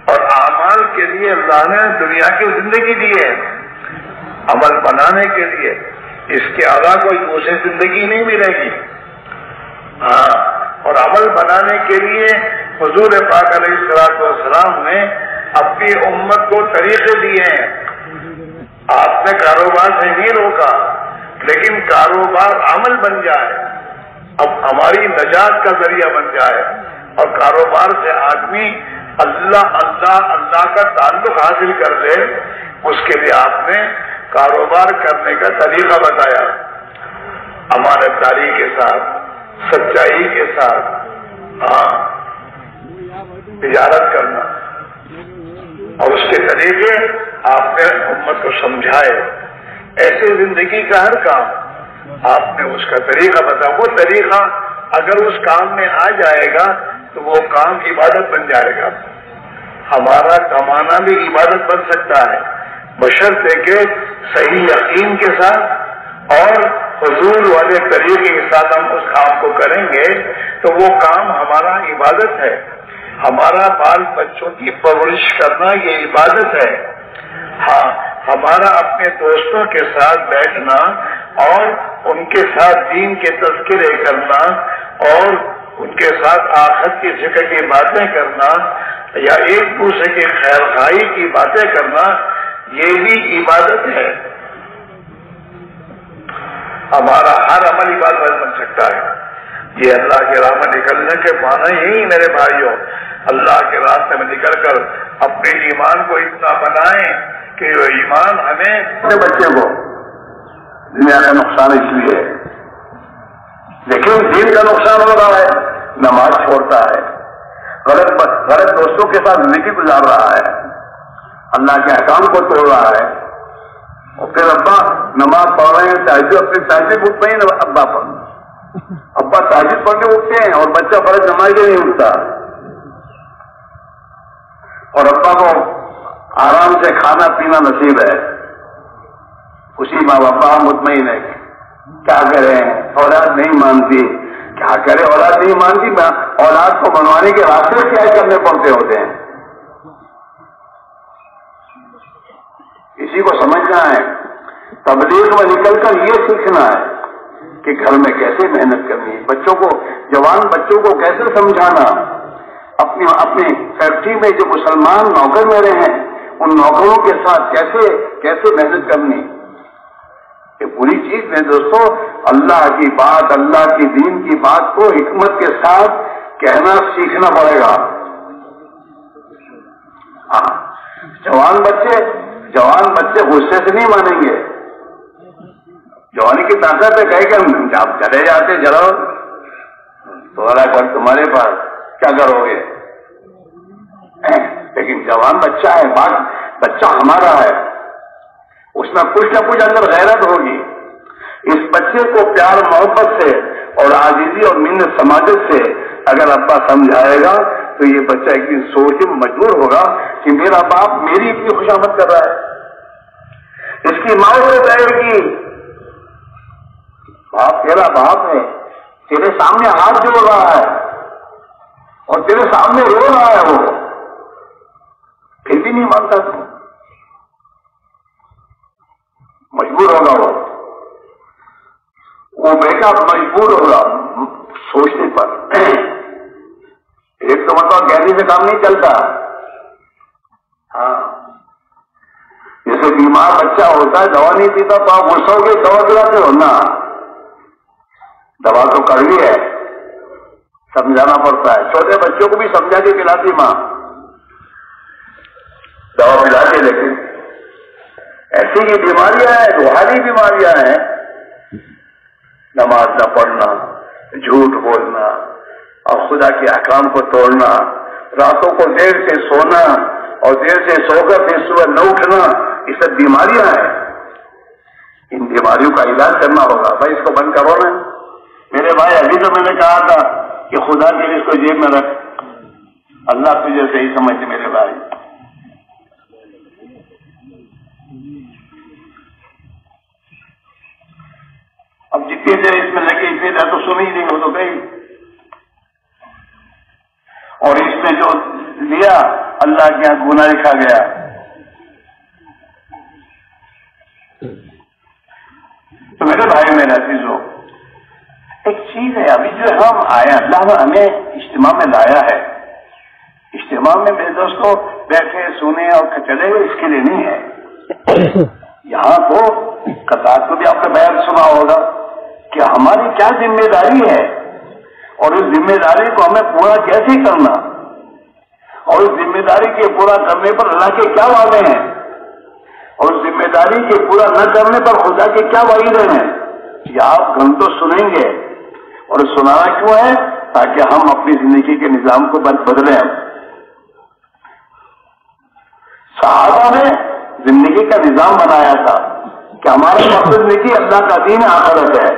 [SPEAKER 2] اور اعمال کے لیے اللہ نے دنیا کی زندگی دی ہے عمل بنانے کے لیے، اس کے علاوہ کوئی دوسری زندگی نہیں ملے گی۔ ہاں، اور عمل بنانے کے لیے حضور پاک علیہ السلام نے اپنی امت کو طریقے دیے ہیں۔ آپ نے کاروبار سے نہیں روکا، لیکن کاروبار عمل بن جائے، اب ہماری نجات کا ذریعہ بن جائے، اور کاروبار سے آدمی اللہ کا تعلق حاصل کر لے، اس کے لیے آپ نے کاروبار کرنے کا طریقہ بتایا، امانت داری کے ساتھ، سچائی کے ساتھ، تجارت کرنا، اور اس کے طریقے آپ نے امت کو سمجھائے۔ ایسے زندگی کا ہر کام آپ نے اس کا طریقہ بتایا، وہ طریقہ اگر اس کام میں آ جائے گا تو وہ کام عبادت بن جائے گا۔ ہمارا کمانا بھی عبادت بن سکتا ہے، بشرطے کہ صحیح یقین کے ساتھ اور حضور والے طریقے کے ساتھ ہم اس کام کو کریں گے تو وہ کام ہمارا عبادت ہے۔ ہمارا بال بچوں کی پرورش کرنا یہ عبادت ہے۔ ہاں، ہمارا اپنے دوستوں کے ساتھ بیٹھنا اور ان کے ساتھ دین کے تذکرے کرنا اور ان کے ساتھ آخرت کی ذکر کی باتیں کرنا یا ایک دوسرے کی خیر خواہی کی باتیں کرنا، یہ بھی عبادت ہے۔ ہمارا ہر عمل عبادت بن سکتا ہے۔ یہ اللہ کے راہ میں نکلنے کے معنی یہی میرے بھائیوں، اللہ کے راستے میں نکل کر اپنے ایمان کو اتنا بنائیں کہ وہ ایمان ہمیں بچے کو دنیا کا نقصان اس لیے، لیکن دین کا نقصان ہو رہا ہے، نماز چھوڑتا ہے، غلط دوستوں کے ساتھ زندگی گزار رہا ہے، اللہ کے احکام کو توڑ رہا ہے، اور پھر ابا نماز پڑھ رہے ہیں، اپنی تہذیب اٹھ رہی ہیں، ابا تہذیب پڑھ کے اٹھتے ہیں اور بچہ فرض نماز کے نہیں اٹھتا، اور ابا کو آرام سے کھانا پینا نصیب ہے، اسی ماں باپ مطمئن ہے، کیا کریں، اولاد نہیں مانتی، کیا کرے، اولاد نہیں مانتی، اولاد کو منوانے کے راستے کیا کرنے پڑتے ہوتے ہیں. اسی کو سمجھنا ہے. تبلیغ میں نکل کر یہ سیکھنا ہے کہ گھر میں کیسے محنت کرنی ہے، بچوں کو، جوان بچوں کو کیسے سمجھانا، اپنی فیکٹری میں جو مسلمان نوکر میرے ہیں ان نوکروں کے ساتھ کیسے محنت کرنی. یہ پوری چیز میں دوستو اللہ کی بات، اللہ کی دین کی بات کو حکمت کے ساتھ کہنا سیکھنا پڑے گا. ہاں، جوان بچے غصے سے نہیں مانیں گے. جوانی کی طاقت ہے، کہے کہ آپ چلے جاتے چلو تھوڑا کر تمہارے پاس کیا کرو گے. لیکن جوان بچہ ہے، بچہ ہمارا ہے، اس میں کچھ نہ کچھ اندر غیرت ہوگی. اس بچے کو پیار محبت سے اور عاجزی اور منت سماجت سے اگر ابا سمجھائے گا تو یہ بچہ ایک دن سوچ کے مجبور ہوگا کہ میرا باپ میری اتنی خوشامد کر رہا ہے. اس کی ماں سے کہے گی باپ تیرا باپ ہے، تیرے سامنے ہاتھ جوڑ رہا ہے اور تیرے سامنے رو رہا ہے، وہ پھر بھی نہیں مانتا، تو مجبور ہوگا. وہ بیٹا مجبور ہوگا سوچنے پر. ایک تو مطلب کہنے سے کام نہیں چلتا. ہاں، جیسے بیمار بچہ ہوتا ہے، دوا نہیں پیتا تو آپ غصہ ہو کے دوا پلاتے ہو نا. دوا تو کڑوی ہے، سمجھانا پڑتا ہے. چھوٹے بچوں کو بھی سمجھا کے پلاتی ماں، دوا پلاتے. لیکن ایسی یہ بیماریاں ہیں، روحانی بیماریاں ہیں. نماز نہ پڑھنا، جھوٹ بولنا اور خدا کے احکام کو توڑنا، راتوں کو دیر سے سونا اور دیر سے سو کر پھر صبح نہ اٹھنا، یہ سب بیماریاں ہیں. ان بیماریوں کا علاج کرنا ہوگا. بھائی اس کو بند کرو نا. میرے بھائی ابھی تو میں نے کہا تھا کہ خدا کے لیے اس کو جیب میں رکھ، اللہ تجھے صحیح سمجھتے میرے بھائی. اب جتنی دیر اس میں لگی پھر تو سن ہی نہیں ہو تو گئی. اور اس نے جو لیا اللہ کے یہاں گناہ لکھا گیا. تو میرے بھائی میرے عزیزو، ایک چیز ہے، ابھی جو ہم آئے، اللہ نے ہمیں اجتماع میں لایا ہے. اجتماع میں میرے دوستوں بیٹھے سنے اور چلے ہوئے اس کے لیے نہیں ہے. یہاں تو قطار کو بھی آپ نے بیان سنا ہوگا کہ ہماری کیا ذمہ داری ہے اور اس ذمہ داری کو ہمیں پورا کیسے کرنا، اور اس ذمہ داری کے پورا کرنے پر اللہ کے کیا وعدے ہیں، اور اس ذمہ داری کے پورا نہ کرنے پر خدا کے کیا وعیدے ہیں. یہ آپ گھنٹوں سنیں گے. اور سنانا کیوں ہے؟ تاکہ ہم اپنی زندگی کے نظام کو بدلیں. صحابہ نے زندگی کا نظام بنایا تھا کہ ہمارا مقصد نہیں اللہ کا دین آخرت ہے.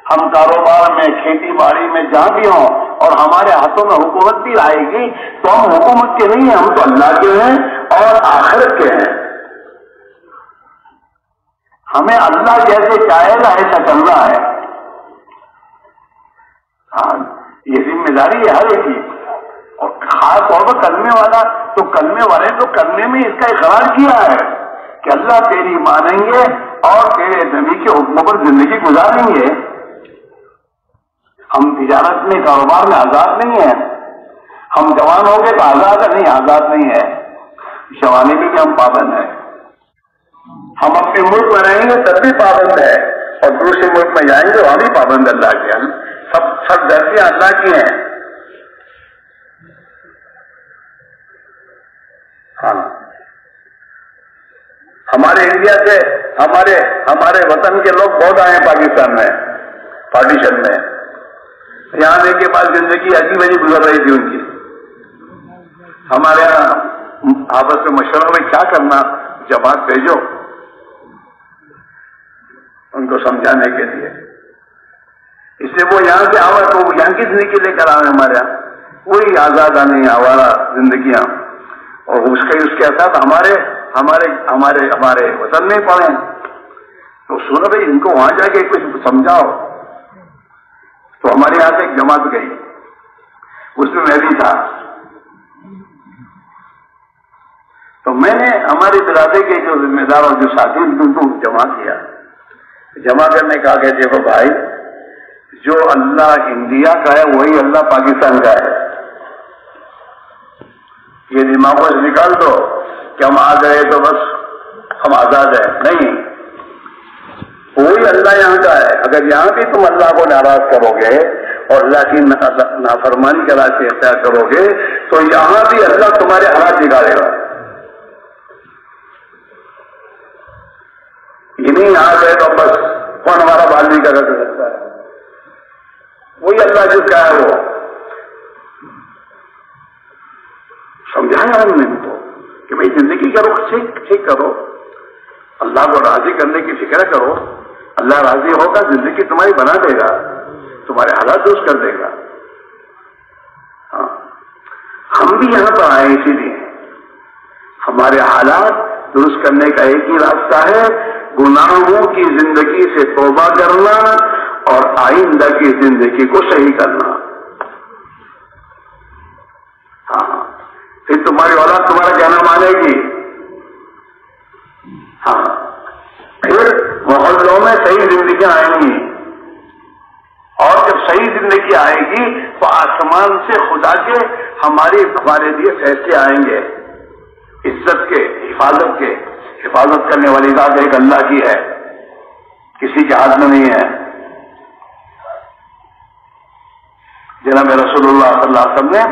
[SPEAKER 2] ہم کاروبار میں، کھیتی باڑی میں جہاں بھی ہوں اور ہمارے ہاتھوں میں حکومت بھی آئے گی تو ہم حکومت کے نہیں ہیں، ہم تو اللہ کے ہیں اور آخرت کے ہیں. ہمیں اللہ جیسے چاہے گا ایسا چلنا ہے. ہاں، یہ ذمہ داری ہے ہر ایک کی. اور خاص طور پر کرنے والا تو کرنے والے تو کرنے میں اس کا اقرار کیا ہے کہ اللہ تیری مانیں گے اور تیرے نبی کے حکموں پر زندگی گزاریں گے. ہم تجارت میں، کاروبار میں آزاد نہیں ہیں. ہم جوان ہو گئے تو آزاد ہے؟ نہیں، آزاد نہیں ہے. جوانی میں بھی ہم پابند ہیں. ہم اپنے ملک میں رہیں گے تب بھی پابند ہے اور دوسرے ملک میں جائیں گے وہاں بھی پابند اللہ کے. سب دھرتیاں اللہ کی ہیں. ہاں، ہمارے انڈیا سے ہمارے وطن کے لوگ بہت آئے ہیں پاکستان میں پارٹیشن میں. یہاں آنے کے بعد زندگی عجیب عجیب گزر رہی تھی ان کی. ہمارے یہاں آپس میں مشورہ میں کیا کرنا، جماعت بھیجو ان کو سمجھانے کے لیے. اس لیے وہ یہاں سے آوا تو یہاں کی زندگی لے کر آئے ہمارے یہاں. وہی آزادانہ آوارہ زندگیاں اور اس کے ساتھ ہمارے وطن میں پڑے. تو سنو بھائی ان کو وہاں جا کے کچھ سمجھاؤ. تو ہمارے یہاں سے ایک جماعت گئی، اس میں میں بھی تھا. تو میں نے ہماری برادری کے جو ذمہ دار اور جو ساتھی ان کو جمع کیا. جمع کرنے کہا کہ دیکھو بھائی، جو اللہ انڈیا کا ہے وہی اللہ پاکستان کا ہے. یہ دماغوں سے نکال دو کہ ہم آ گئے تو بس ہم آزاد ہیں. نہیں، وہی اللہ یہاں کا ہے. اگر یہاں بھی تم اللہ کو ناراض کرو گے اور اللہ کی نافرمانی کا راستے اختیار کرو گے تو یہاں بھی اللہ تمہارے حالات بگاڑے گا. یہ نہیں آ گئے تو بس کون ہمارا بال بھی کر سکتا ہے. وہی اللہ جس کا ہے وہ سمجھایا ہم نے ان کو کہ بھائی زندگی کرو، ٹھیک کرو، اللہ کو راضی کرنے کی فکر کرو. اللہ راضی ہوگا، زندگی تمہاری بنا دے گا، تمہارے حالات درست کر دے گا. ہاں، ہم بھی یہاں پر آئے اسی لیے. ہمارے حالات درست کرنے کا ایک ہی راستہ ہے، گناہوں کی زندگی سے توبہ کرنا اور آئندہ کی زندگی کو صحیح کرنا. ہاں، پھر تمہاری اولاد تمہارا کہنا مانے گی. ہاں، پھر محلوں میں صحیح زندگیاں آئیں گی، اور جب صحیح زندگی آئے گی تو آسمان سے خدا کے ہمارے لیے فیصلے آئیں گے، عزت کے، حفاظت کے. حفاظت کرنے والی ذات ایک اللہ کی ہے، کسی کے ہاتھ میں نہیں ہے. جناب رسول اللہ صلی اللہ علیہ وسلم نے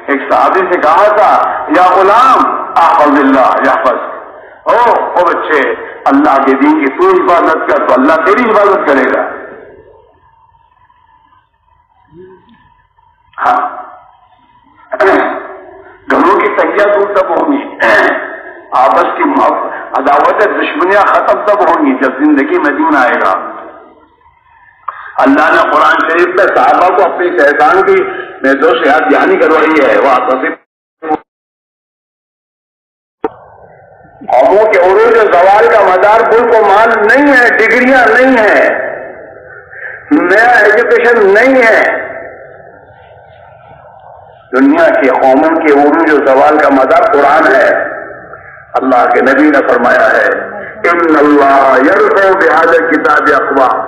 [SPEAKER 2] ایک صحابی سے کہا تھا، یا غلام احفظ اللہ یحفظ. او بچے، اللہ کے دین کی تو حفاظت کر تو اللہ تیری حفاظت کرے گا. ہاں، گھروں کی تنگیاں دور تب ہوں گی، آپس کی عداوت دشمنیاں ختم تب ہوں گی جب زندگی میں دین آئے گا. اللہ نے قرآن شریف میں صحابہ کو اپنی شیطان کی میں دو یاد دہانی کروائی ہے. وہ قوموں کے عروج و زوال کا مدار ملک و مال نہیں ہے، ڈگریاں نہیں ہے، نیا ایجوکیشن نہیں ہے. دنیا کی قوموں کے عروج و زوال کا مدار قرآن ہے. اللہ کے نبی نے فرمایا ہے، ان اللہ یرفع بہذا الکتاب اقوام.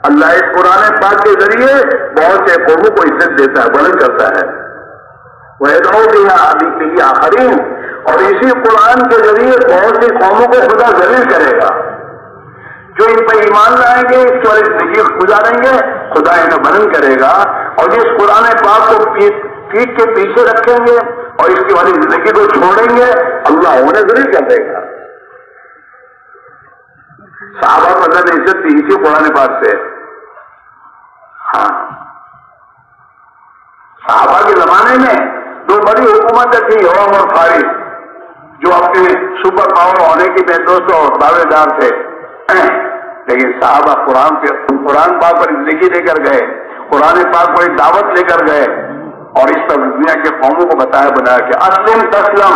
[SPEAKER 2] اللہ اس قرآن پاک کے ذریعے بہت سے قوموں کو عزت دیتا ہے، بلند کرتا ہے. وَيَدْعُو بِهَا بِهِ آخَرِينَ. اور اسی قرآن کے ذریعے بہت سی قوموں کو خدا ذلیل کرے گا. جو ان پر ایمان لائیں گے، اس کی زندگی گزاریں گے، خدا انہیں بلند کرے گا. اور جس قرآن پاک کو پیٹ کے پیچھے رکھیں گے اور اس کی والی زندگی کو چھوڑیں گے، اللہ انہیں ذلیل کر دے گا. صحابہ کو اللہ نے عزت دی اسی قرآن پاک سے. ہاں، صحابہ کے زمانے میں دو بڑی حکومتیں تھیں، روم اور فارس، جو اپنے سپر پاور ہونے کی بے دوست اور دعوے دار تھے. لیکن صحابہ قرآن پاک پر زندگی لے کر گئے، قرآن پاک کو ایک دعوت لے کر گئے اور اس طرح دنیا کے قوموں کو بنایا کہ اسلم تسلم،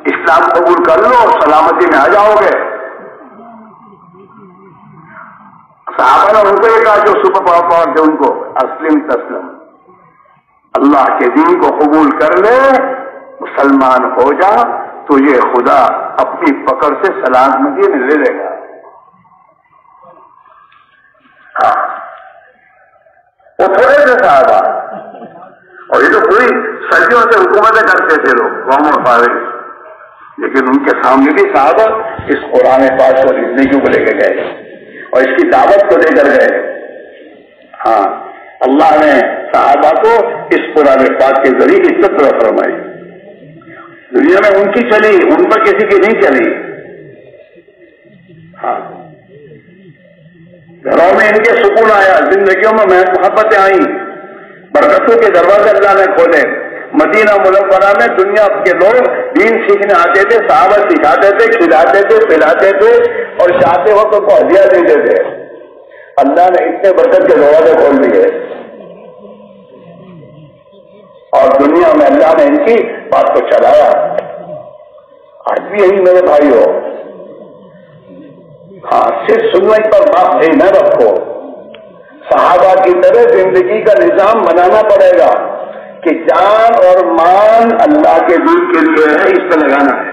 [SPEAKER 2] اسلام قبول کر لو اور سلامتی میں آ جاؤ گے. صحابہ نے ان کو یہ کہا جو سپر پاور تھے ان کو، اسلم تسلم، اللہ کے دین کو قبول کر لے، مسلمان ہو جا، تجھے خدا اپنی پکڑ سے سلامتی میں لے لے گا. ہاں، وہ تھوڑے سے صحابہ، اور یہ تو پوری صدیوں سے حکومتیں کرتے تھے لوگ، قوم اور فارس، لیکن ان کے سامنے بھی صحابہ اس قرآن پاک کو زندگی کو لے کے گئے اور اس کی دعوت کو لے کر گئے. ہاں، اللہ نے صحابہ کو اس قرآن پاک کے ذریعے عزت فرمائی. دنیا میں ان کی چلی، ان پر کسی کی نہیں چلی. ہاں، گھروں میں ان کے سکون آیا، زندگیوں میں محبتیں آئیں، برکتوں کے دروازے اللہ نے کھولے. مدینہ منورہ میں دنیا کے لوگ دین سیکھنے آتے تھے، صحابہ سکھاتے تھے، کھلاتے تھے، پلاتے تھے اور چاہتے وقت ان کو ہدیہ دیتے تھے. اللہ نے اتنے برکت کے دروازے کھول دیے اور دنیا میں اللہ نے ان کی بات کو چلایا. آج بھی یہی میرے بھائی ہو. ہاں، صرف سننے پر بات نہیں نہ رکھو، صحابہ کی طرح زندگی کا نظام بنانا پڑے گا کہ جان اور مان اللہ کے دین کے لیے ہے، اس پہ لگانا ہے،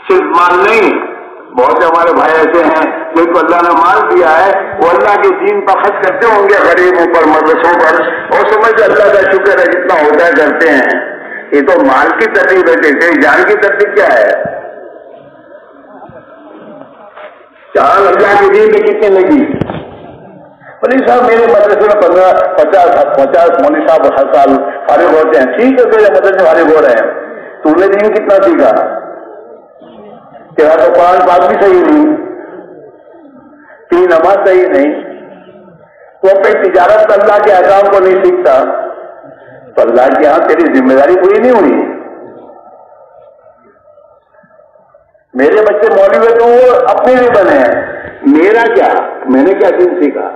[SPEAKER 2] صرف مال نہیں۔ بہت سے ہمارے بھائی ایسے ہیں جن کو اللہ نے مال دیا ہے، وہ اللہ کے دین پر خرچ کرتے ہوں گے، غریبوں پر، مدرسوں پر، اور سمجھتے اللہ کا شکر ہے جتنا ہوتا ہے کرتے ہیں۔ یہ تو مال کی ترتیب ہے، جان کی ترتیب کیا ہے؟ جان اللہ کے دین میں کتنے لگی؟ مولوی صاحب میرے مدرسے میں 50 مولوی صاحب ہر سال فارغ ہوتے ہیں۔ ٹھیک ہے، تیرے مدرسے فارغ ہو رہے ہیں، تو نے دین کتنا سیکھا؟ تیرا تو قرآن پاک بھی صحیح نہیں، تیری نماز صحیح نہیں، تو اپنی تجارت اللہ کے احکام کو نہیں سیکھتا تو اللہ کے یہاں تیری ذمہ داری پوری نہیں ہوئی۔ میرے بچے مولوی ہوئے تو وہ اپنے لیے بنے ہیں، میرا کیا؟ میں نے کیا دین سیکھا؟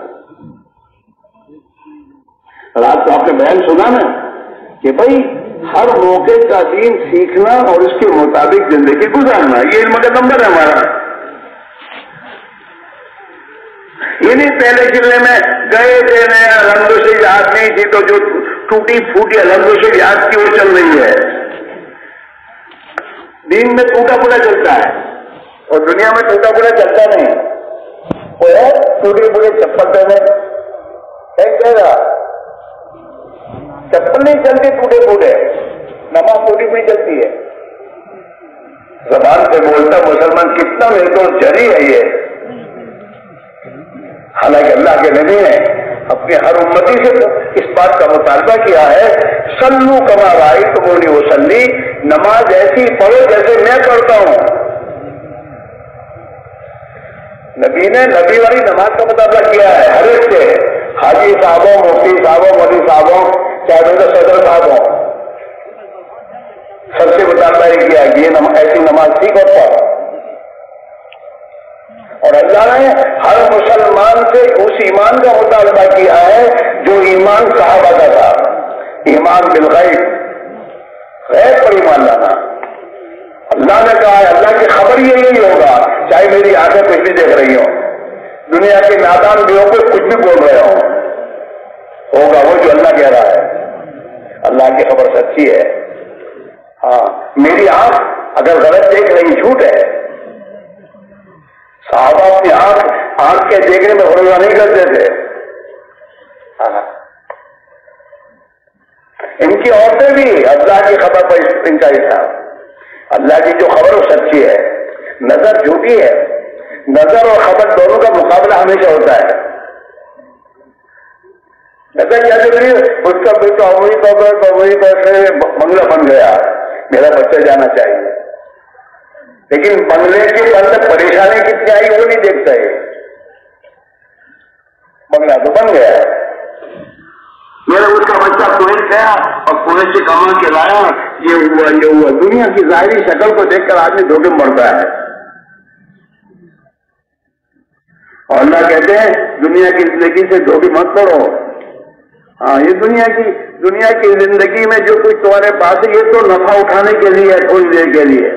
[SPEAKER 2] رات کو آپ نے بیان سنا نا کہ بھائی ہر موقع کا دین سیکھنا اور اس کے مطابق زندگی گزارنا، یہ علم کا نمبر ہے ہمارا۔ یہ نہیں پہلے قلعے میں گئے تھے، نیا الحمد سے یاد نہیں تھی تو جو ٹوٹی پھوٹی الحمد سے یاد کی وہ چل رہی ہے۔ دین میں ٹوٹا پھوٹا چلتا ہے اور دنیا میں ٹوٹا پھوٹا چلتا نہیں۔ وہ ہے ٹوٹے پھوٹے چپل پہنے، کہہ رہا چپل نہیں چلتی، ٹوٹے پھوٹے، نماز ٹوٹی ہوئی چلتی ہے۔ زبان سے بولتا مسلمان کتنا میرے کو جری ہے یہ، حالانکہ اللہ کے نبی نے اپنی ہر امتی سے اس بات کا مطالبہ کیا ہے، صلو کما رأیتمونی اصلی، نماز ایسی پڑھو جیسے میں پڑھتا ہوں۔ نبی نے نبی والی نماز کا مطالبہ کیا ہے ہر ایک سے، حاجی صاحبوں، مفتی صاحبوں، مولوی صاحبوں، چاہے ان کا صدر صاحب ہو، سب سے مطالبہ یہ کیا کہ یہ ایسی نماز سیکھ اور پڑھ۔ اور اللہ نے ہر مسلمان سے اس ایمان کا مطالبہ کیا ہے جو ایمان صحابہ کا تھا، ایمان بالغیب، غیب پر ایمان لانا۔ اللہ نے کہا ہے اللہ کی خبر یہی ہوگا، چاہے میری آنکھیں کچھ بھی دیکھ رہی ہوں، دنیا کے نادان لوگوں کو کچھ بھی بول رہے ہوں، ہوگا وہ جو اللہ کہہ رہا ہے۔ اللہ کی خبر سچی ہے۔ ہاں میری آنکھ اگر غلط دیکھ رہی جھوٹ ہے۔ صحابہ اپنی آنکھ کے دیکھنے میں بھروسہ نہیں کرتے تھے۔ ان کی عورتیں بھی اللہ کی خبر پر ان کا ہی تھا۔ اللہ کی جو خبر وہ سچی ہے، نظر جھوٹی ہے۔ نظر اور خبر دونوں کا مقابلہ ہمیشہ ہوتا ہے۔ نظر کیا دیکھ رہی ہے، اس کا بیٹا وہی پیسے بنگلہ بن گیا، میرا بچہ جانا چاہیے، لیکن بنگلے کے اندر پریشانی کتنی آئی وہ نہیں دیکھتا ہے۔ بنگلہ تو بن گیا ہے، میرا اس کا بچہ کویت گیا اور کویت سے کما کے لایا، یہ ہوا۔ دنیا کی ظاہری شکل کو دیکھ کر آدمی دھوکے میں پڑتا ہے۔ اور اللہ کہتے ہیں دنیا کی زندگی سے دھوکے مت پڑو۔ ہاں یہ دنیا کی زندگی میں جو کچھ تمہارے پاس ہے یہ تو نفع اٹھانے کے لیے ہے، تھوڑی دیر کے لیے،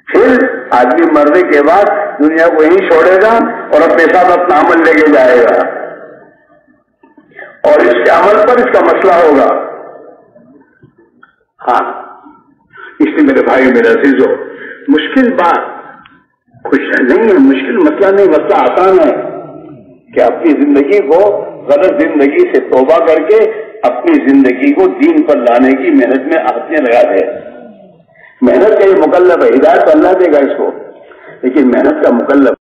[SPEAKER 2] پھر آدمی مرنے کے بعد دنیا کو یہیں چھوڑے گا اور اپنے ساتھ اپنا عمل لے کے جائے گا، اور اس کے عمل پر اس کا مسئلہ ہوگا۔ ہاں اس لیے میرے بھائی میرے عزیزو، مشکل بات خوش نہیں ہے، مشکل مسئلہ نہیں، مسئلہ آسان ہے کہ اپنی زندگی کو غلط زندگی سے توبہ کر کے اپنی زندگی کو دین پر لانے کی محنت میں ہاتھ میں لگا دے۔ محنت کا یہ مکلف ہے، ہدایت اللہ دے گا اس کو، لیکن محنت کا مکلف